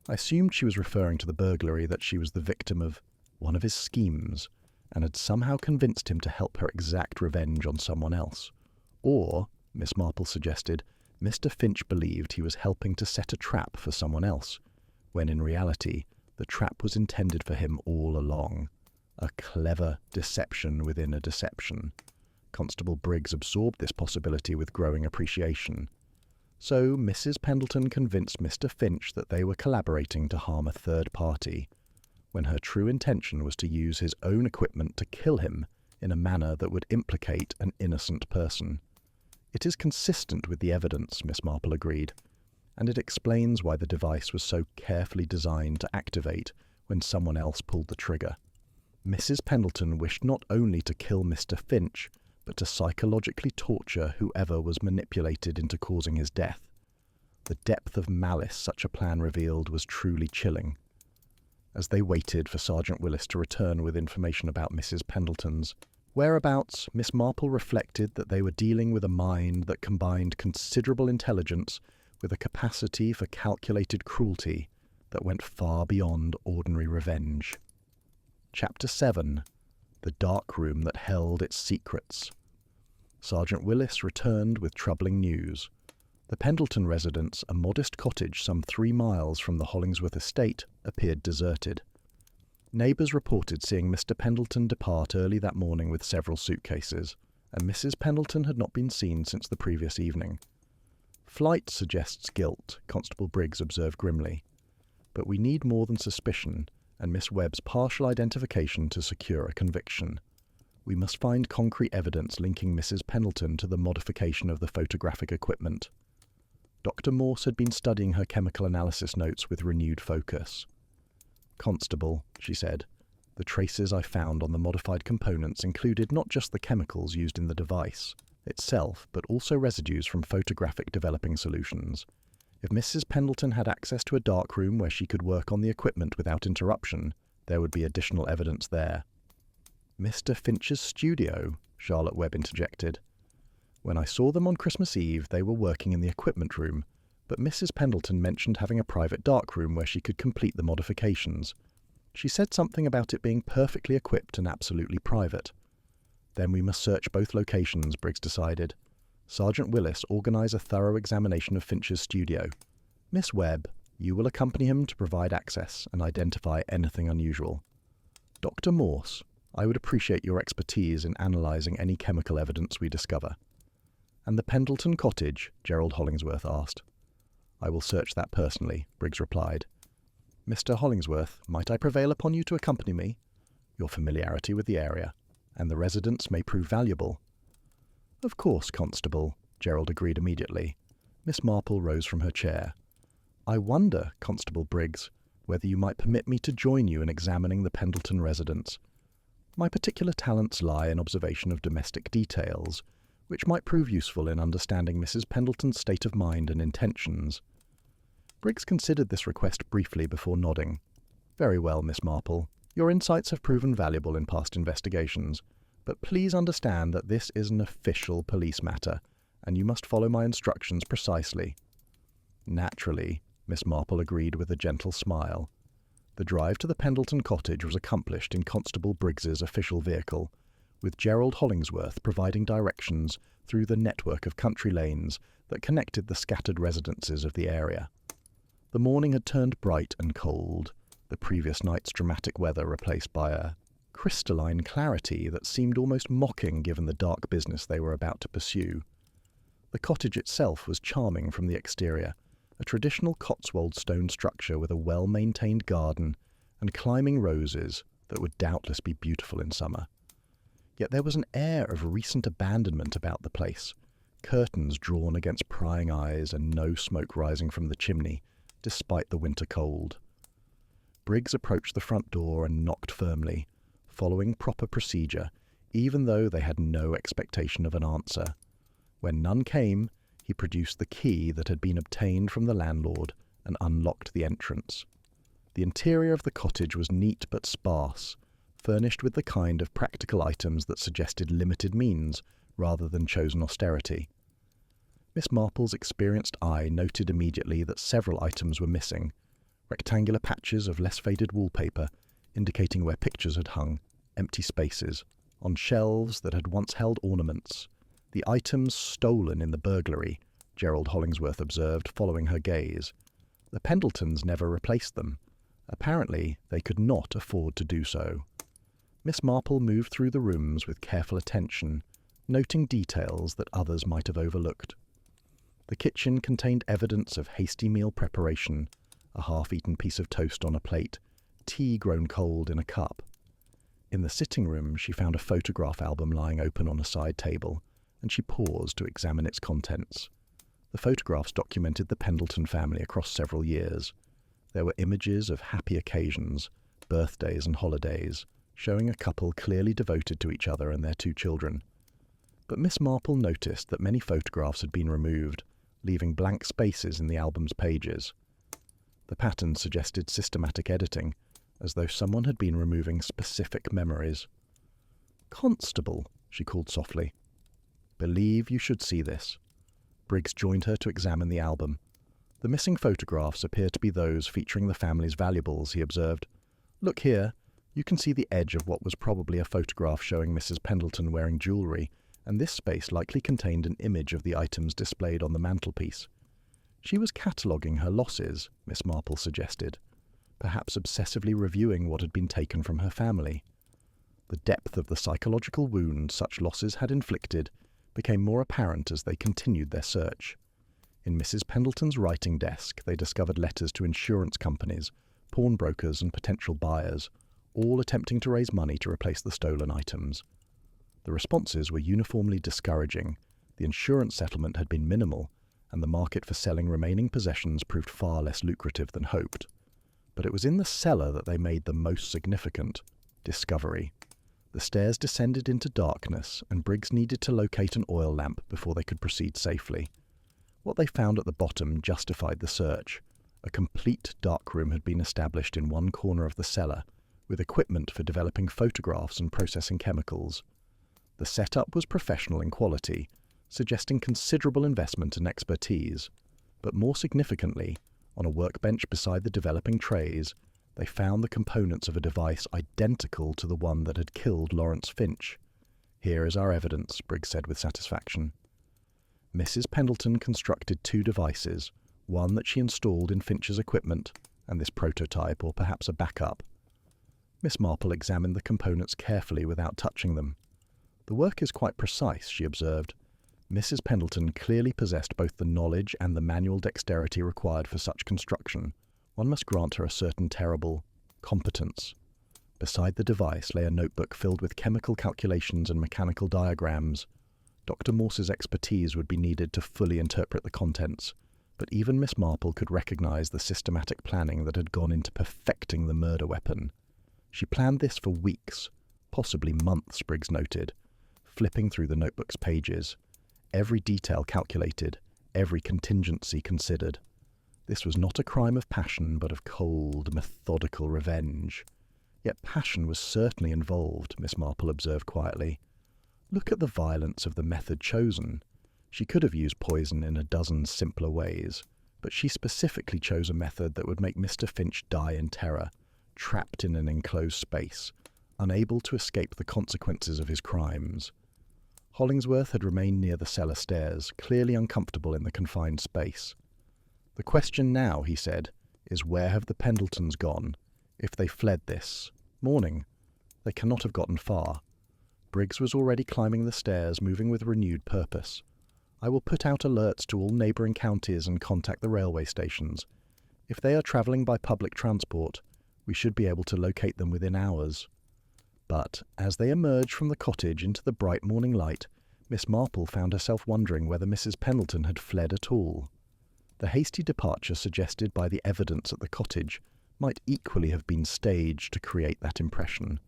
I assumed she was referring to the burglary, that she was the victim of one of his schemes, and had somehow convinced him to help her exact revenge on someone else. Or, Miss Marple suggested, Mr. Finch believed he was helping to set a trap for someone else, when in reality the trap was intended for him all along. A clever deception within a deception. Constable Briggs absorbed this possibility with growing appreciation. So Mrs. Pendleton convinced Mr. Finch that they were collaborating to harm a third party, when her true intention was to use his own equipment to kill him in a manner that would implicate an innocent person. "It is consistent with the evidence," Miss Marple agreed, "and it explains why the device was so carefully designed to activate when someone else pulled the trigger. Mrs. Pendleton wished not only to kill Mr. Finch, but to psychologically torture whoever was manipulated into causing his death. The depth of malice such a plan revealed was truly chilling." As they waited for Sergeant Willis to return with information about Mrs. Pendleton's whereabouts, Miss Marple reflected that they were dealing with a mind that combined considerable intelligence with a capacity for calculated cruelty that went far beyond ordinary revenge. Chapter 7. The Dark Room That Held Its Secrets. Sergeant Willis returned with troubling news. The Pendleton residence, a modest cottage some 3 miles from the Hollingsworth estate, appeared deserted. Neighbours reported seeing Mr. Pendleton depart early that morning with several suitcases, and Mrs. Pendleton had not been seen since the previous evening. "Flight suggests guilt," Constable Briggs observed grimly. "But we need more than suspicion, and Miss Webb's partial identification to secure a conviction. We must find concrete evidence linking Mrs. Pendleton to the modification of the photographic equipment." Dr. Morse had been studying her chemical analysis notes with renewed focus. "Constable," she said, "the traces I found on the modified components included not just the chemicals used in the device itself, but also residues from photographic developing solutions. If Mrs. Pendleton had access to a dark room where she could work on the equipment without interruption, there would be additional evidence there." "Mr. Finch's studio," Charlotte Webb interjected. "When I saw them on Christmas Eve, they were working in the equipment room, but Mrs. Pendleton mentioned having a private dark room where she could complete the modifications. She said something about it being perfectly equipped and absolutely private." "Then we must search both locations," Briggs decided. "Sergeant Willis, organise a thorough examination of Finch's studio. Miss Webb, you will accompany him to provide access and identify anything unusual. Dr. Morse, I would appreciate your expertise in analysing any chemical evidence we discover." "And the Pendleton cottage?" Gerald Hollingsworth asked. "I will search that personally," Briggs replied. "Mr. Hollingsworth, might I prevail upon you to accompany me? Your familiarity with the area and the residence may prove valuable." "Of course, Constable," Gerald agreed immediately. Miss Marple rose from her chair. "I wonder, Constable Briggs, whether you might permit me to join you in examining the Pendleton residence. My particular talents lie in observation of domestic details, which might prove useful in understanding Mrs. Pendleton's state of mind and intentions." Briggs considered this request briefly before nodding. "Very well, Miss Marple. Your insights have proven valuable in past investigations. But please understand that this is an official police matter, and you must follow my instructions precisely." "Naturally," Miss Marple agreed with a gentle smile. The drive to the Pendleton cottage was accomplished in Constable Briggs's official vehicle, with Gerald Hollingsworth providing directions through the network of country lanes that connected the scattered residences of the area. The morning had turned bright and cold, the previous night's dramatic weather replaced by a crystalline clarity that seemed almost mocking given the dark business they were about to pursue. The cottage itself was charming from the exterior, a traditional Cotswold stone structure with a well-maintained garden and climbing roses that would doubtless be beautiful in summer. Yet there was an air of recent abandonment about the place, curtains drawn against prying eyes and no smoke rising from the chimney, despite the winter cold. Briggs approached the front door and knocked firmly, following proper procedure, even though they had no expectation of an answer. When none came, he produced the key that had been obtained from the landlord and unlocked the entrance. The interior of the cottage was neat but sparse, furnished with the kind of practical items that suggested limited means rather than chosen austerity. Miss Marple's experienced eye noted immediately that several items were missing, rectangular patches of less faded wallpaper indicating where pictures had hung, empty spaces, on shelves that had once held ornaments. The items stolen in the burglary, Gerald Hollingsworth observed, following her gaze. The Pendletons never replaced them. Apparently, they could not afford to do so. Miss Marple moved through the rooms with careful attention, noting details that others might have overlooked. The kitchen contained evidence of hasty meal preparation, a half-eaten piece of toast on a plate, tea grown cold in a cup. In the sitting room, she found a photograph album lying open on a side table, and she paused to examine its contents. The photographs documented the Pendleton family across several years. There were images of happy occasions, birthdays and holidays, showing a couple clearly devoted to each other and their 2 children. But Miss Marple noticed that many photographs had been removed, leaving blank spaces in the album's pages. The pattern suggested systematic editing, as though someone had been removing specific memories. "Constable," she called softly. "Believe you should see this." Briggs joined her to examine the album. The missing photographs appeared to be those featuring the family's valuables, he observed. "Look here, you can see the edge of what was probably a photograph showing Mrs. Pendleton wearing jewellery, and this space likely contained an image of the items displayed on the mantelpiece." She was cataloguing her losses, Miss Marple suggested, perhaps obsessively reviewing what had been taken from her family. The depth of the psychological wound such losses had inflicted became more apparent as they continued their search. In Mrs. Pendleton's writing desk, they discovered letters to insurance companies, pawnbrokers and potential buyers, all attempting to raise money to replace the stolen items. The responses were uniformly discouraging. The insurance settlement had been minimal, and the market for selling remaining possessions proved far less lucrative than hoped. But it was in the cellar that they made the most significant discovery. The stairs descended into darkness, and Briggs needed to locate an oil lamp before they could proceed safely. What they found at the bottom justified the search. A complete darkroom had been established in one corner of the cellar, with equipment for developing photographs and processing chemicals. The setup was professional in quality, suggesting considerable investment and expertise, but more significantly, on a workbench beside the developing trays, they found the components of a device identical to the one that had killed Lawrence Finch. "Here is our evidence," Briggs said with satisfaction. Mrs. Pendleton constructed 2 devices, one that she installed in Finch's equipment, and this prototype, or perhaps a backup. Miss Marple examined the components carefully without touching them. "The work is quite precise," she observed. Mrs. Pendleton clearly possessed both the knowledge and the manual dexterity required for such construction. One must grant her a certain terrible competence. Beside the device lay a notebook filled with chemical calculations and mechanical diagrams. Dr. Morse's expertise would be needed to fully interpret the contents, but even Miss Marple could recognize the systematic planning that had gone into perfecting the murder weapon. She planned this for weeks, possibly months, Briggs noted, flipping through the notebook's pages. Every detail calculated, every contingency considered. This was not a crime of passion, but of cold, methodical revenge. Yet passion was certainly involved, Miss Marple observed quietly. Look at the violence of the method chosen. She could have used poison in a dozen simpler ways, but she specifically chose a method that would make Mr. Finch die in terror, trapped in an enclosed space, unable to escape the consequences of his crimes. Hollingsworth had remained near the cellar stairs, clearly uncomfortable in the confined space. "The question now," he said, "is where have the Pendletons gone? If they fled this morning, they cannot have gotten far." Briggs was already climbing the stairs, moving with renewed purpose. "I will put out alerts to all neighbouring counties and contact the railway stations. If they are travelling by public transport, we should be able to locate them within hours." But as they emerged from the cottage into the bright morning light, Miss Marple found herself wondering whether Mrs. Pendleton had fled at all. The hasty departure suggested by the evidence at the cottage might equally have been staged to create that impression.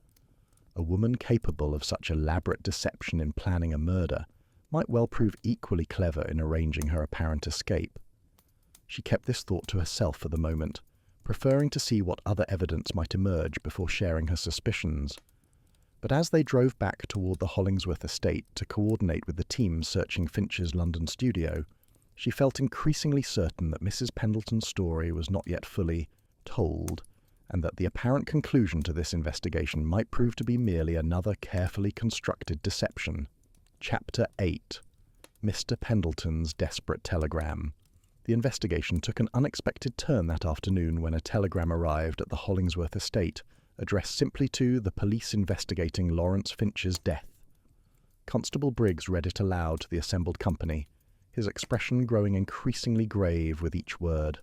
A woman capable of such elaborate deception in planning a murder might well prove equally clever in arranging her apparent escape. She kept this thought to herself for the moment, preferring to see what other evidence might emerge before sharing her suspicions. But as they drove back toward the Hollingsworth estate to coordinate with the team searching Finch's London studio, she felt increasingly certain that Mrs. Pendleton's story was not yet fully told, and that the apparent conclusion to this investigation might prove to be merely another carefully constructed deception. Chapter 8. Mr. Pendleton's Desperate Telegram. The investigation took an unexpected turn that afternoon when a telegram arrived at the Hollingsworth estate, addressed simply to "the police investigating Lawrence Finch's death." Constable Briggs read it aloud to the assembled company, his expression growing increasingly grave with each word.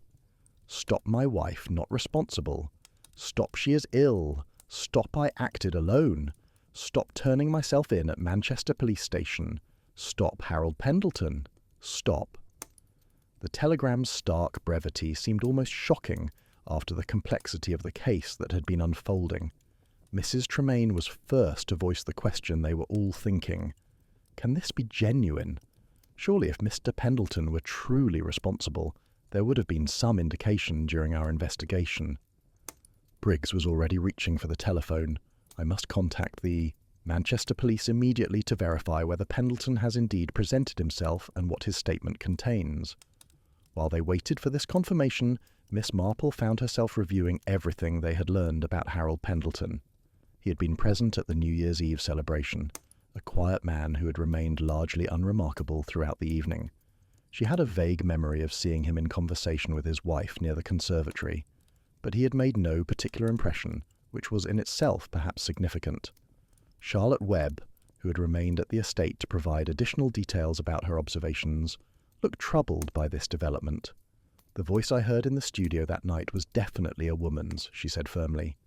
"Stop my wife not responsible. Stop she is ill. Stop I acted alone. Stop turning myself in at Manchester Police Station. Stop Harold Pendleton. Stop." The telegram's stark brevity seemed almost shocking after the complexity of the case that had been unfolding. Mrs. Tremaine was first to voice the question they were all thinking. Can this be genuine? Surely if Mr. Pendleton were truly responsible, there would have been some indication during our investigation. Briggs was already reaching for the telephone. "I must contact the Manchester Police immediately to verify whether Pendleton has indeed presented himself and what his statement contains." While they waited for this confirmation, Miss Marple found herself reviewing everything they had learned about Harold Pendleton. He had been present at the New Year's Eve celebration, a quiet man who had remained largely unremarkable throughout the evening. She had a vague memory of seeing him in conversation with his wife near the conservatory, but he had made no particular impression, which was in itself perhaps significant. Charlotte Webb, who had remained at the estate to provide additional details about her observations, looked troubled by this development. "The voice I heard in the studio that night was definitely a woman's," she said firmly.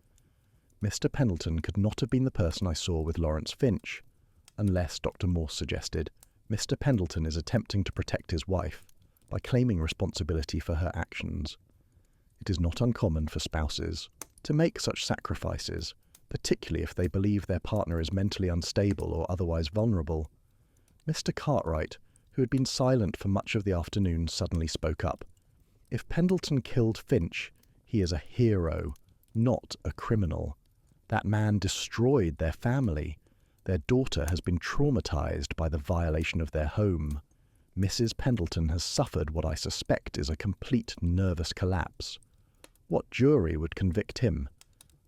"Mr. Pendleton could not have been the person I saw with Lawrence Finch, unless," Dr. Morse suggested, "Mr. Pendleton is attempting to protect his wife by claiming responsibility for her actions. It is not uncommon for spouses to make such sacrifices, particularly if they believe their partner is mentally unstable or otherwise vulnerable." Mr. Cartwright, who had been silent for much of the afternoon, suddenly spoke up. "If Pendleton killed Finch, he is a hero, not a criminal. That man destroyed their family. Their daughter has been traumatized by the violation of their home. Mrs. Pendleton has suffered what I suspect is a complete nervous collapse. What jury would convict him?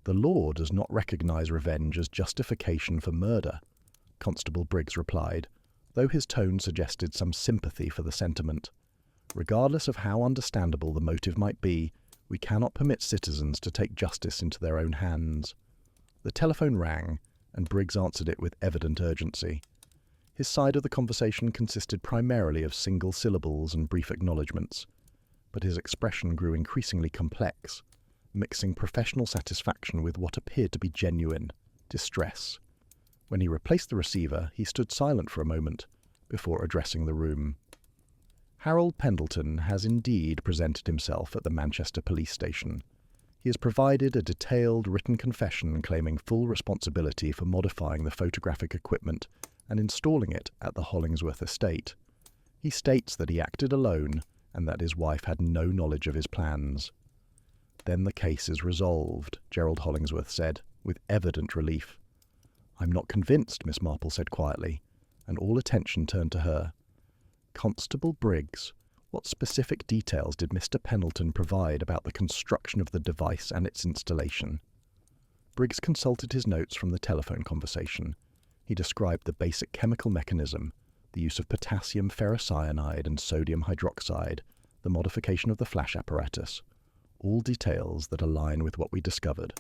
The law does not recognize revenge as justification for murder," Constable Briggs replied, though his tone suggested some sympathy for the sentiment. "Regardless of how understandable the motive might be, we cannot permit citizens to take justice into their own hands." The telephone rang, and Briggs answered it with evident urgency. His side of the conversation consisted primarily of single syllables and brief acknowledgements, but his expression grew increasingly complex, mixing professional satisfaction with what appeared to be genuine distress. When he replaced the receiver, he stood silent for a moment before addressing the room. "Harold Pendleton has indeed presented himself at the Manchester Police Station. He has provided a detailed written confession claiming full responsibility for modifying the photographic equipment and installing it at the Hollingsworth estate. He states that he acted alone and that his wife had no knowledge of his plans." "Then the case is resolved," Gerald Hollingsworth said, with evident relief. "I'm not convinced," Miss Marple said quietly. and all attention turned to her. Constable Briggs, what specific details did Mr. Pendleton provide about the construction of the device and its installation? Briggs consulted his notes from the telephone conversation. He described the basic chemical mechanism, the use of potassium ferrocyanide and sodium hydroxide, the modification of the flash apparatus. All details that align with what we discovered.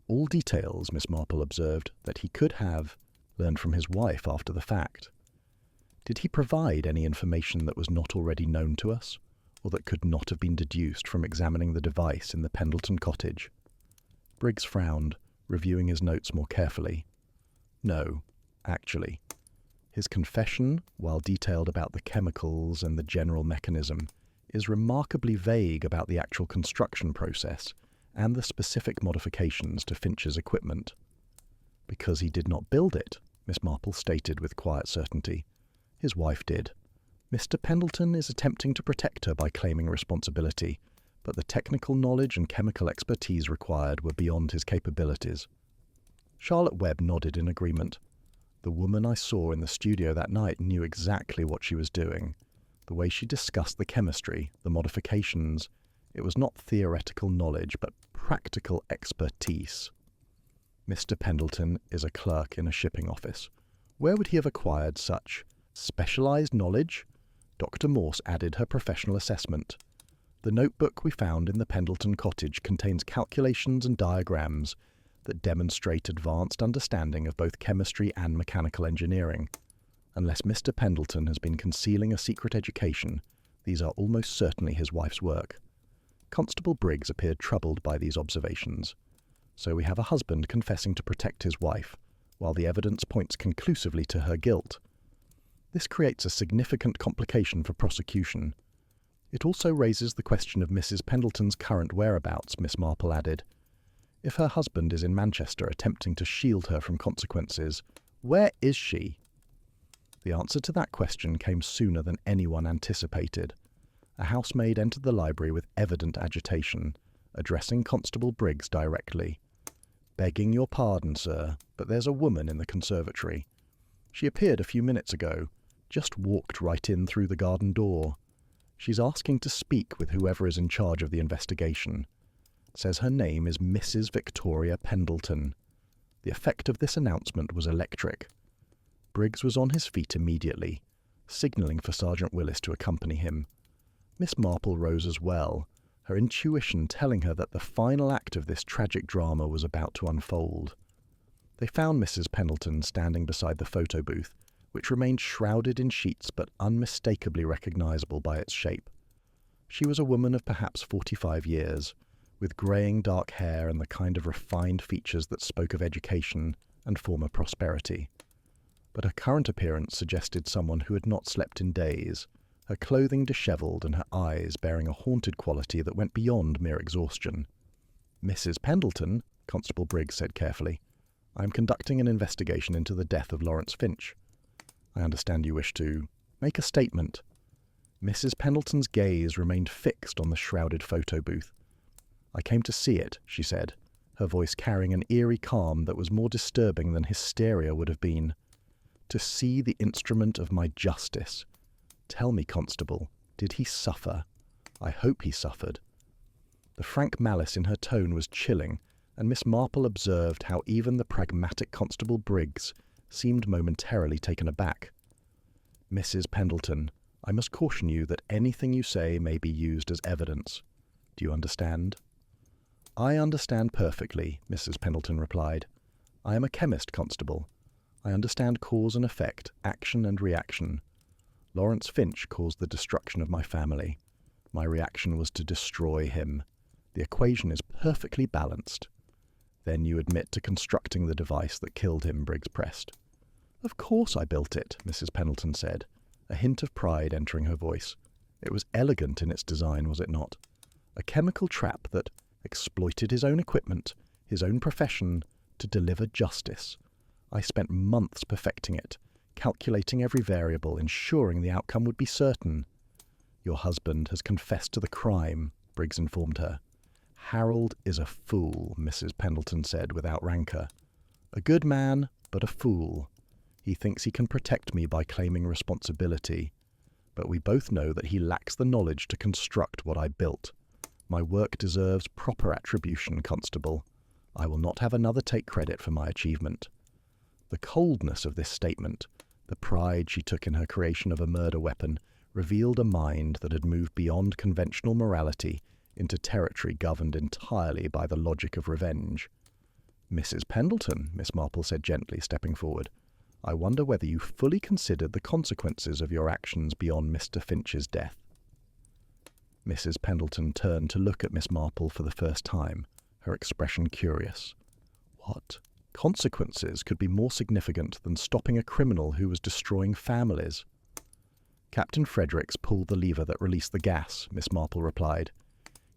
All details, Miss Marple observed, that he could have learned from his wife after the fact. Did he provide any information that was not already known to us, or that could not have been deduced from examining the device in the Pendleton cottage? Briggs frowned, reviewing his notes more carefully. No, actually. His confession, while detailed about the chemicals and the general mechanism, is remarkably vague about the actual construction process and the specific modifications to Finch's equipment. Because he did not build it, Miss Marple stated with quiet certainty. His wife did. Mr. Pendleton is attempting to protect her by claiming responsibility, but the technical knowledge and chemical expertise required were beyond his capabilities. Charlotte Webb nodded in agreement. The woman I saw in the studio that night knew exactly what she was doing. The way she discussed the chemistry, the modifications, it was not theoretical knowledge, but practical expertise. Mr. Pendleton is a clerk in a shipping office. Where would he have acquired such specialized knowledge? Dr. Morse added her professional assessment. The notebook we found in the Pendleton cottage contains calculations and diagrams that demonstrate advanced understanding of both chemistry and mechanical engineering. Unless Mr. Pendleton has been concealing a secret education, these are almost certainly his wife's work. Constable Briggs appeared troubled by these observations. So we have a husband confessing to protect his wife, while the evidence points conclusively to her guilt. This creates a significant complication for prosecution. It also raises the question of Mrs. Pendleton's current whereabouts, Miss Marple added. If her husband is in Manchester attempting to shield her from consequences, where is she? The answer to that question came sooner than anyone anticipated. A housemaid entered the library with evident agitation, addressing Constable Briggs directly. "Begging your pardon, sir, but there's a woman in the conservatory. She appeared a few minutes ago, just walked right in through the garden door. She's asking to speak with whoever is in charge of the investigation. Says her name is Mrs. Victoria Pendleton." The effect of this announcement was electric. Briggs was on his feet immediately, signalling for Sergeant Willis to accompany him. Miss Marple rose as well, her intuition telling her that the final act of this tragic drama was about to unfold. They found Mrs. Pendleton standing beside the photo booth, which remained shrouded in sheets but unmistakably recognizable by its shape. She was a woman of perhaps 45 years, with greying dark hair and the kind of refined features that spoke of education and former prosperity. But her current appearance suggested someone who had not slept in days, her clothing dishevelled and her eyes bearing a haunted quality that went beyond mere exhaustion. "Mrs. Pendleton," Constable Briggs said carefully, "I am conducting an investigation into the death of Lawrence Finch. I understand you wish to make a statement." Mrs. Pendleton's gaze remained fixed on the shrouded photo booth. "I came to see it," she said, her voice carrying an eerie calm that was more disturbing than hysteria would have been. "To see the instrument of my justice. Tell me, Constable, did he suffer? I hope he suffered." The frank malice in her tone was chilling, and Miss Marple observed how even the pragmatic Constable Briggs seemed momentarily taken aback. "Mrs. Pendleton, I must caution you that anything you say may be used as evidence. Do you understand?" "I understand perfectly," Mrs. Pendleton replied. "I am a chemist, Constable. I understand cause and effect, action and reaction. Lawrence Finch caused the destruction of my family. My reaction was to destroy him. The equation is perfectly balanced." "Then you admit to constructing the device that killed him," Briggs pressed. "Of course I built it," Mrs. Pendleton said, a hint of pride entering her voice. "It was elegant in its design, was it not? A chemical trap that exploited his own equipment, his own profession, to deliver justice. I spent months perfecting it, calculating every variable, ensuring the outcome would be certain." "Your husband has confessed to the crime," Briggs informed her. "Harold is a fool," Mrs. Pendleton said without rancour. "A good man, but a fool. He thinks he can protect me by claiming responsibility, but we both know that he lacks the knowledge to construct what I built. My work deserves proper attribution, Constable. I will not have another take credit for my achievement." The coldness of this statement, the pride she took in her creation of a murder weapon, revealed a mind that had moved beyond conventional morality into territory governed entirely by the logic of revenge. "Mrs. Pendleton," Miss Marple said gently, stepping forward, "I wonder whether you fully considered the consequences of your actions beyond Mr. Finch's death." Mrs. Pendleton turned to look at Miss Marple for the first time, her expression curious. What consequences could be more significant than stopping a criminal who was destroying families? "Captain Fredericks pulled the lever that released the gas," Miss Marple replied.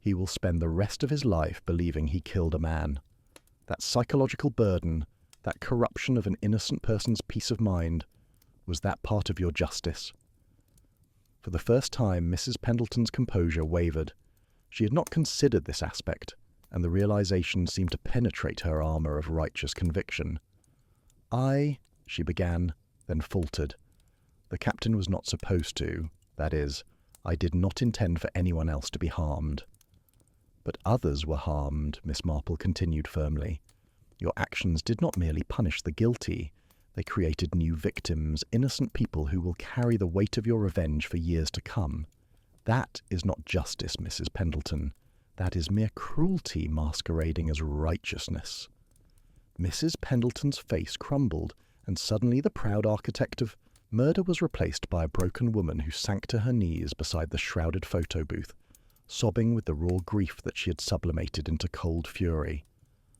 "He will spend the rest of his life believing he killed a man. That psychological burden, that corruption of an innocent person's peace of mind, was that part of your justice?" For the first time, Mrs. Pendleton's composure wavered. She had not considered this aspect, and the realization seemed to penetrate her armor of righteous conviction. She began, then faltered. "The captain was not supposed to. That is, I did not intend for anyone else to be harmed." "But others were harmed," Miss Marple continued firmly. "Your actions did not merely punish the guilty. They created new victims, innocent people who will carry the weight of your revenge for years to come. That is not justice, Mrs. Pendleton. That is mere cruelty masquerading as righteousness." Mrs. Pendleton's face crumbled, and suddenly the proud architect of murder was replaced by a broken woman who sank to her knees beside the shrouded photo booth, sobbing with the raw grief that she had sublimated into cold fury.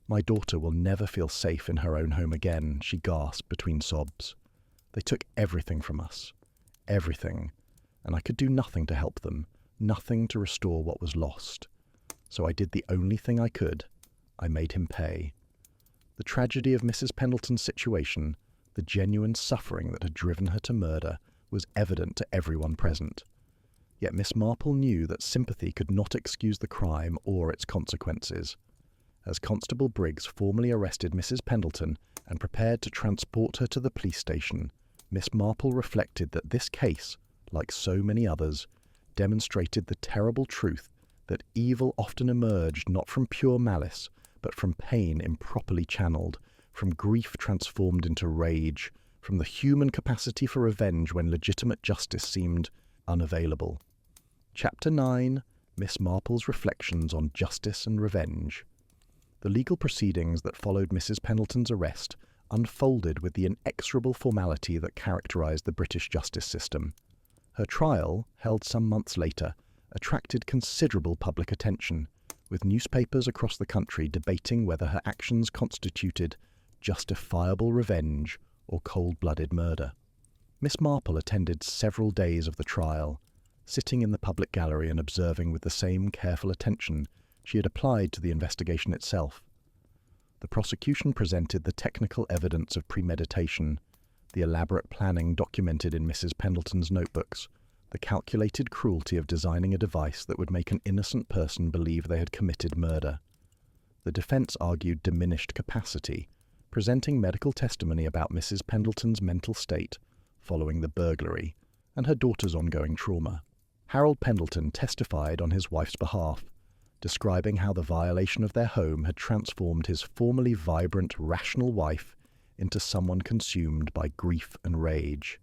"My daughter will never feel safe in her own home again," she gasped between sobs. "They took everything from us. Everything. And I could do nothing to help them, nothing to restore what was lost. So I did the only thing I could. I made him pay." The tragedy of Mrs. Pendleton's situation, the genuine suffering that had driven her to murder, was evident to everyone present. Yet Miss Marple knew that sympathy could not excuse the crime or its consequences. As Constable Briggs formally arrested Mrs. Pendleton and prepared to transport her to the police station, Miss Marple reflected that this case, like so many others, demonstrated the terrible truth that evil often emerged not from pure malice, but from pain improperly channeled, from grief transformed into rage, from the human capacity for revenge when legitimate justice seemed unavailable. Chapter 9. Miss Marple's Reflections on Justice and Revenge. The legal proceedings that followed Mrs. Pendleton's arrest unfolded with the inexorable formality that characterized the British justice system. Her trial, held some months later, attracted considerable public attention, with newspapers across the country debating whether her actions constituted justifiable revenge or cold-blooded murder. Miss Marple attended several days of the trial, sitting in the public gallery and observing with the same careful attention she had applied to the investigation itself. The prosecution presented the technical evidence of premeditation, the elaborate planning documented in Mrs. Pendleton's notebooks, the calculated cruelty of designing a device that would make an innocent person believe they had committed murder. The defense argued diminished capacity, presenting medical testimony about Mrs. Pendleton's mental state following the burglary and her daughter's ongoing trauma. Harold Pendleton testified on his wife's behalf, describing how the violation of their home had transformed his formerly vibrant, rational wife into someone consumed by grief and rage.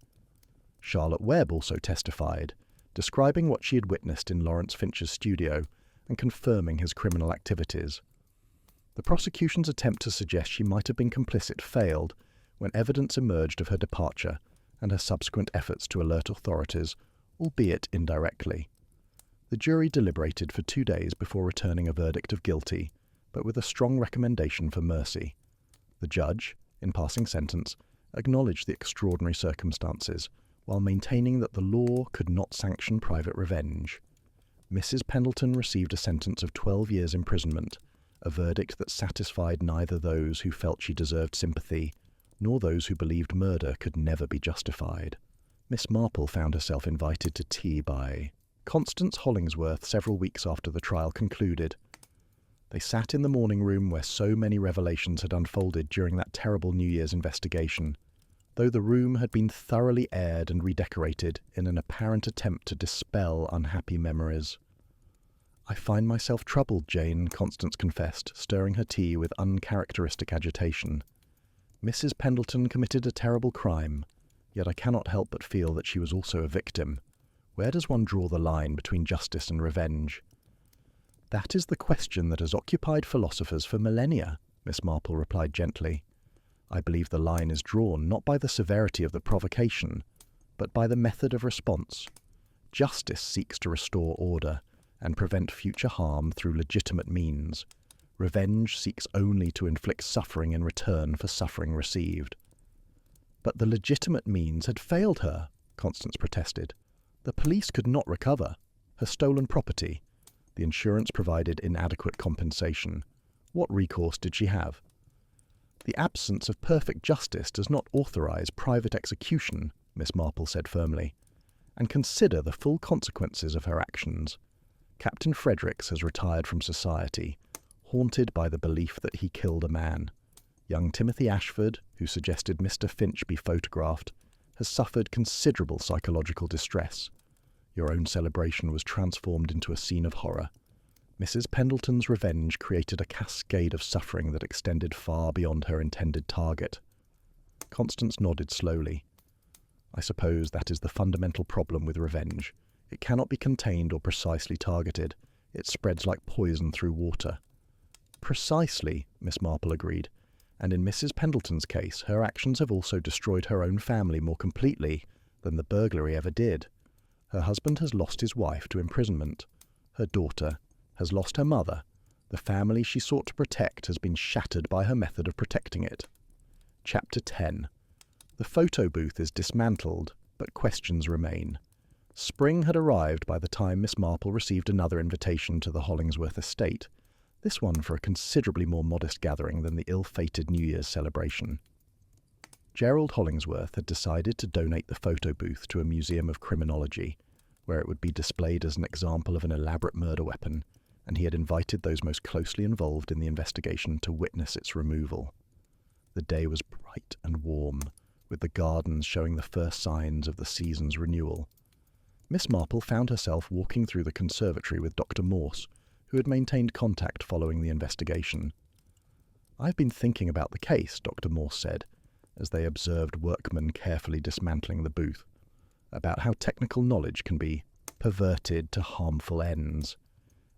Charlotte Webb also testified, describing what she had witnessed in Lawrence Finch's studio and confirming his criminal activities. The prosecution's attempt to suggest she might have been complicit failed when evidence emerged of her departure and her subsequent efforts to alert authorities, albeit indirectly. The jury deliberated for 2 days before returning a verdict of guilty, but with a strong recommendation for mercy. The judge, in passing sentence, acknowledged the extraordinary circumstances, while maintaining that the law could not sanction private revenge. Mrs. Pendleton received a sentence of 12 years' imprisonment, a verdict that satisfied neither those who felt she deserved sympathy, nor those who believed murder could never be justified. Miss Marple found herself invited to tea by Constance Hollingsworth several weeks after the trial concluded. They sat in the morning room where so many revelations had unfolded during that terrible New Year's investigation. though the room had been thoroughly aired and redecorated in an apparent attempt to dispel unhappy memories. "I find myself troubled, Jane," Constance confessed, stirring her tea with uncharacteristic agitation. "Mrs. Pendleton committed a terrible crime, yet I cannot help but feel that she was also a victim. Where does one draw the line between justice and revenge?" "That is the question that has occupied philosophers for millennia," Miss Marple replied gently. "I believe the line is drawn not by the severity of the provocation, but by the method of response. Justice seeks to restore order and prevent future harm through legitimate means. Revenge seeks only to inflict suffering in return for suffering received." "But the legitimate means had failed her," Constance protested. "The police could not recover her stolen property. The insurance provided inadequate compensation. What recourse did she have?" "The absence of perfect justice does not authorize private execution," Miss Marple said firmly. "And consider the full consequences of her actions. Captain Fredericks has retired from society, haunted by the belief that he killed a man. Young Timothy Ashford, who suggested Mr. Finch be photographed, has suffered considerable psychological distress. Your own celebration was transformed into a scene of horror. Mrs. Pendleton's revenge created a cascade of suffering that extended far beyond her intended target." Constance nodded slowly. "I suppose that is the fundamental problem with revenge. It cannot be contained or precisely targeted. It spreads like poison through water." "Precisely," Miss Marple agreed. "And in Mrs. Pendleton's case, her actions have also destroyed her own family more completely than the burglary ever did. Her husband has lost his wife to imprisonment. Her daughter has lost her mother. The family she sought to protect has been shattered by her method of protecting it." Chapter 10. The photo booth is dismantled, but questions remain. Spring had arrived by the time Miss Marple received another invitation to the Hollingsworth estate, this one for a considerably more modest gathering than the ill-fated New Year's celebration. Gerald Hollingsworth had decided to donate the photo booth to a museum of criminology, where it would be displayed as an example of an elaborate murder weapon, and he had invited those most closely involved in the investigation to witness its removal. The day was bright and warm, with the gardens showing the first signs of the season's renewal. Miss Marple found herself walking through the conservatory with Dr. Morse, who had maintained contact following the investigation. "I've been thinking about the case," Dr. Morse said, as they observed workmen carefully dismantling the booth, "about how technical knowledge can be perverted to harmful ends.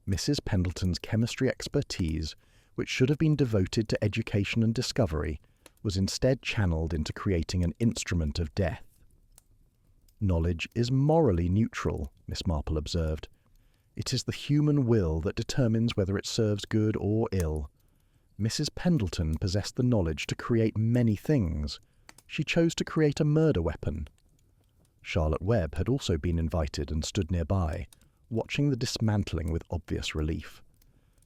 Mrs. Pendleton's chemistry expertise, which should have been devoted to education and discovery, was instead channeled into creating an instrument of death." "Knowledge is morally neutral," Miss Marple observed. "It is the human will that determines whether it serves good or ill. Mrs. Pendleton possessed the knowledge to create many things. She chose to create a murder weapon." Charlotte Webb had also been invited and stood nearby, watching the dismantling with obvious relief.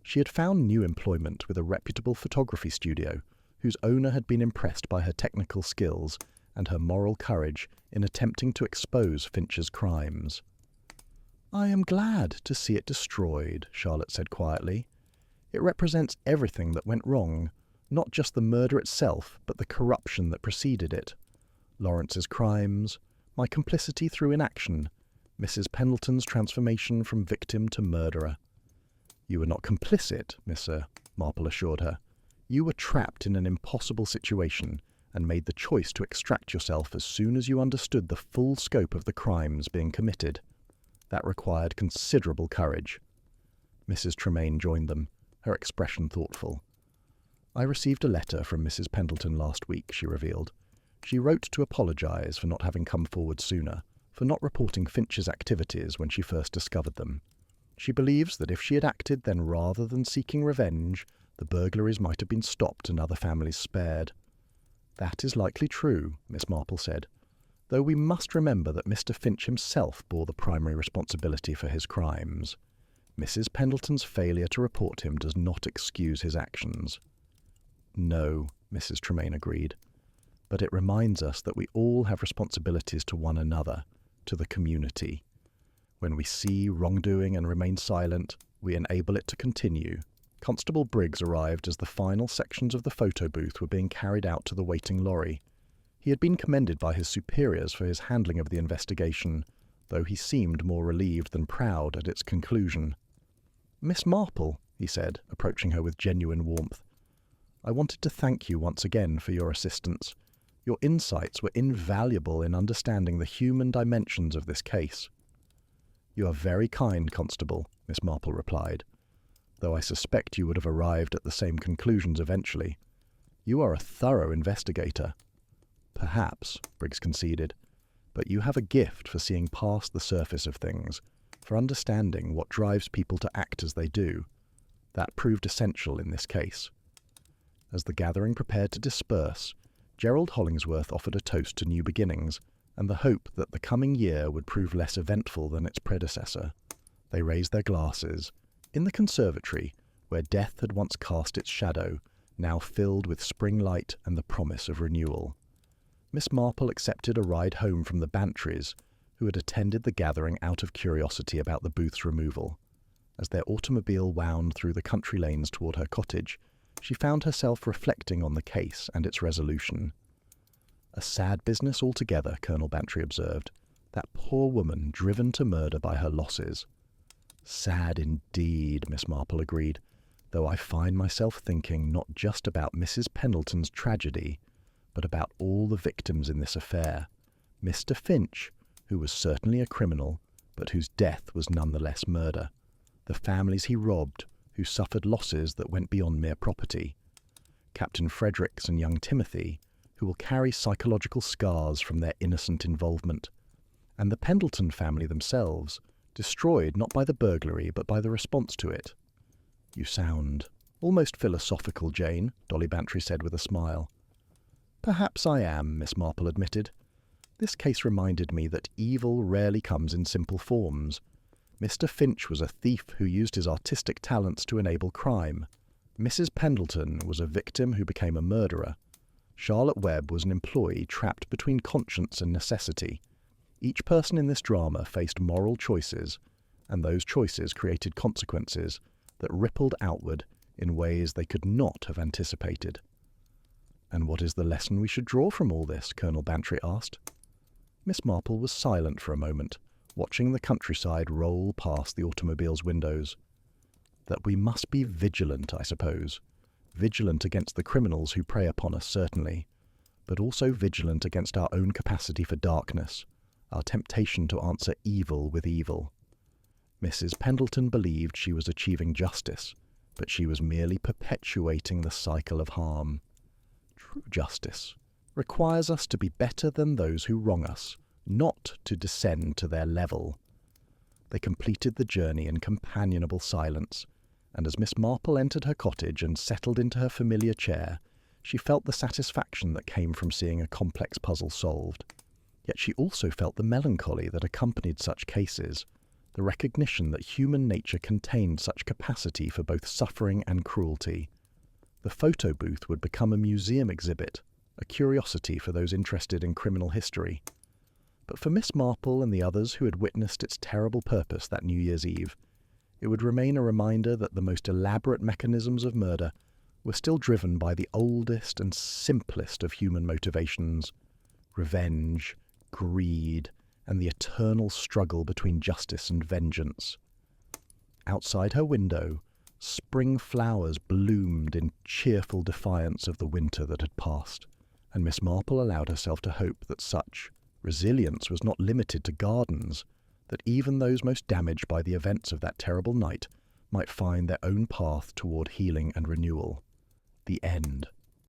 She had found new employment with a reputable photography studio, whose owner had been impressed by her technical skills and her moral courage in attempting to expose Finch's crimes. "I am glad to see it destroyed," Charlotte said quietly. "It represents everything that went wrong, not just the murder itself, but the corruption that preceded it. Lawrence's crimes, my complicity through inaction, Mrs. Pendleton's transformation from victim to murderer." "You were not complicit," Miss Marple assured her. "You were trapped in an impossible situation and made the choice to extract yourself as soon as you understood the full scope of the crimes being committed. That required considerable courage." Mrs. Tremaine joined them, her expression thoughtful. "I received a letter from Mrs. Pendleton last week," she revealed. "She wrote to apologize for not having come forward sooner, for not reporting Finch's activities when she first discovered them. She believes that if she had acted then rather than seeking revenge, the burglaries might have been stopped and other families spared." "That is likely true," Miss Marple said, "though we must remember that Mr. Finch himself bore the primary responsibility for his crimes. Mrs. Pendleton's failure to report him does not excuse his actions." "No," Mrs. Tremaine agreed, "but it reminds us that we all have responsibilities to one another, to the community. When we see wrongdoing and remain silent, we enable it to continue." Constable Briggs arrived as the final sections of the photo booth were being carried out to the waiting lorry. He had been commended by his superiors for his handling of the investigation, though he seemed more relieved than proud at its conclusion. "Miss Marple," he said, approaching her with genuine warmth, "I wanted to thank you once again for your assistance. Your insights were invaluable in understanding the human dimensions of this case." "You are very kind, Constable," Miss Marple replied, "though I suspect you would have arrived at the same conclusions eventually. You are a thorough investigator." "Perhaps," Briggs conceded, "but you have a gift for seeing past the surface of things, for understanding what drives people to act as they do. That proved essential in this case." As the gathering prepared to disperse, Gerald Hollingsworth offered a toast to new beginnings and the hope that the coming year would prove less eventful than its predecessor. They raised their glasses. In the conservatory, where death had once cast its shadow, now filled with spring light and the promise of renewal. Miss Marple accepted a ride home from the Bantrys, who had attended the gathering out of curiosity about the booth's removal. As their automobile wound through the country lanes toward her cottage, she found herself reflecting on the case and its resolution. "A sad business altogether," Colonel Bantry observed. "That poor woman driven to murder by her losses." "Sad indeed," Miss Marple agreed, "though I find myself thinking not just about Mrs. Pendleton's tragedy, but about all the victims in this affair. Mr. Finch, who was certainly a criminal, but whose death was nonetheless murder. The families he robbed, who suffered losses that went beyond mere property. Captain Fredericks and young Timothy, who will carry psychological scars from their innocent involvement. And the Pendleton family themselves, destroyed not by the burglary but by the response to it." "You sound almost philosophical, Jane," Dolly Bantry said with a smile. "Perhaps I am," Miss Marple admitted. "This case reminded me that evil rarely comes in simple forms. Mr. Finch was a thief who used his artistic talents to enable crime. Mrs. Pendleton was a victim who became a murderer. Charlotte Webb was an employee trapped between conscience and necessity. Each person in this drama faced moral choices, and those choices created consequences that rippled outward in ways they could not have anticipated." "And what is the lesson we should draw from all this?" Colonel Bantry asked. Miss Marple was silent for a moment, watching the countryside roll past the automobile's windows. "That we must be vigilant, I suppose. Vigilant against the criminals who prey upon us, certainly, but also vigilant against our own capacity for darkness, our temptation to answer evil with evil. Mrs. Pendleton believed she was achieving justice, but she was merely perpetuating the cycle of harm. True justice requires us to be better than those who wrong us, not to descend to their level." They completed the journey in companionable silence, and as Miss Marple entered her cottage and settled into her familiar chair, she felt the satisfaction that came from seeing a complex puzzle solved. Yet she also felt the melancholy that accompanied such cases, the recognition that human nature contained such capacity for both suffering and cruelty. The photo booth would become a museum exhibit, a curiosity for those interested in criminal history. But for Miss Marple and the others who had witnessed its terrible purpose that New Year's Eve, it would remain a reminder that the most elaborate mechanisms of murder were still driven by the oldest and simplest of human motivations: revenge, greed, and the eternal struggle between justice and vengeance. Outside her window, spring flowers bloomed in cheerful defiance of the winter that had passed, and Miss Marple allowed herself to hope that such resilience was not limited to gardens, that even those most damaged by the events of that terrible night might find their own path toward healing and renewal. The end.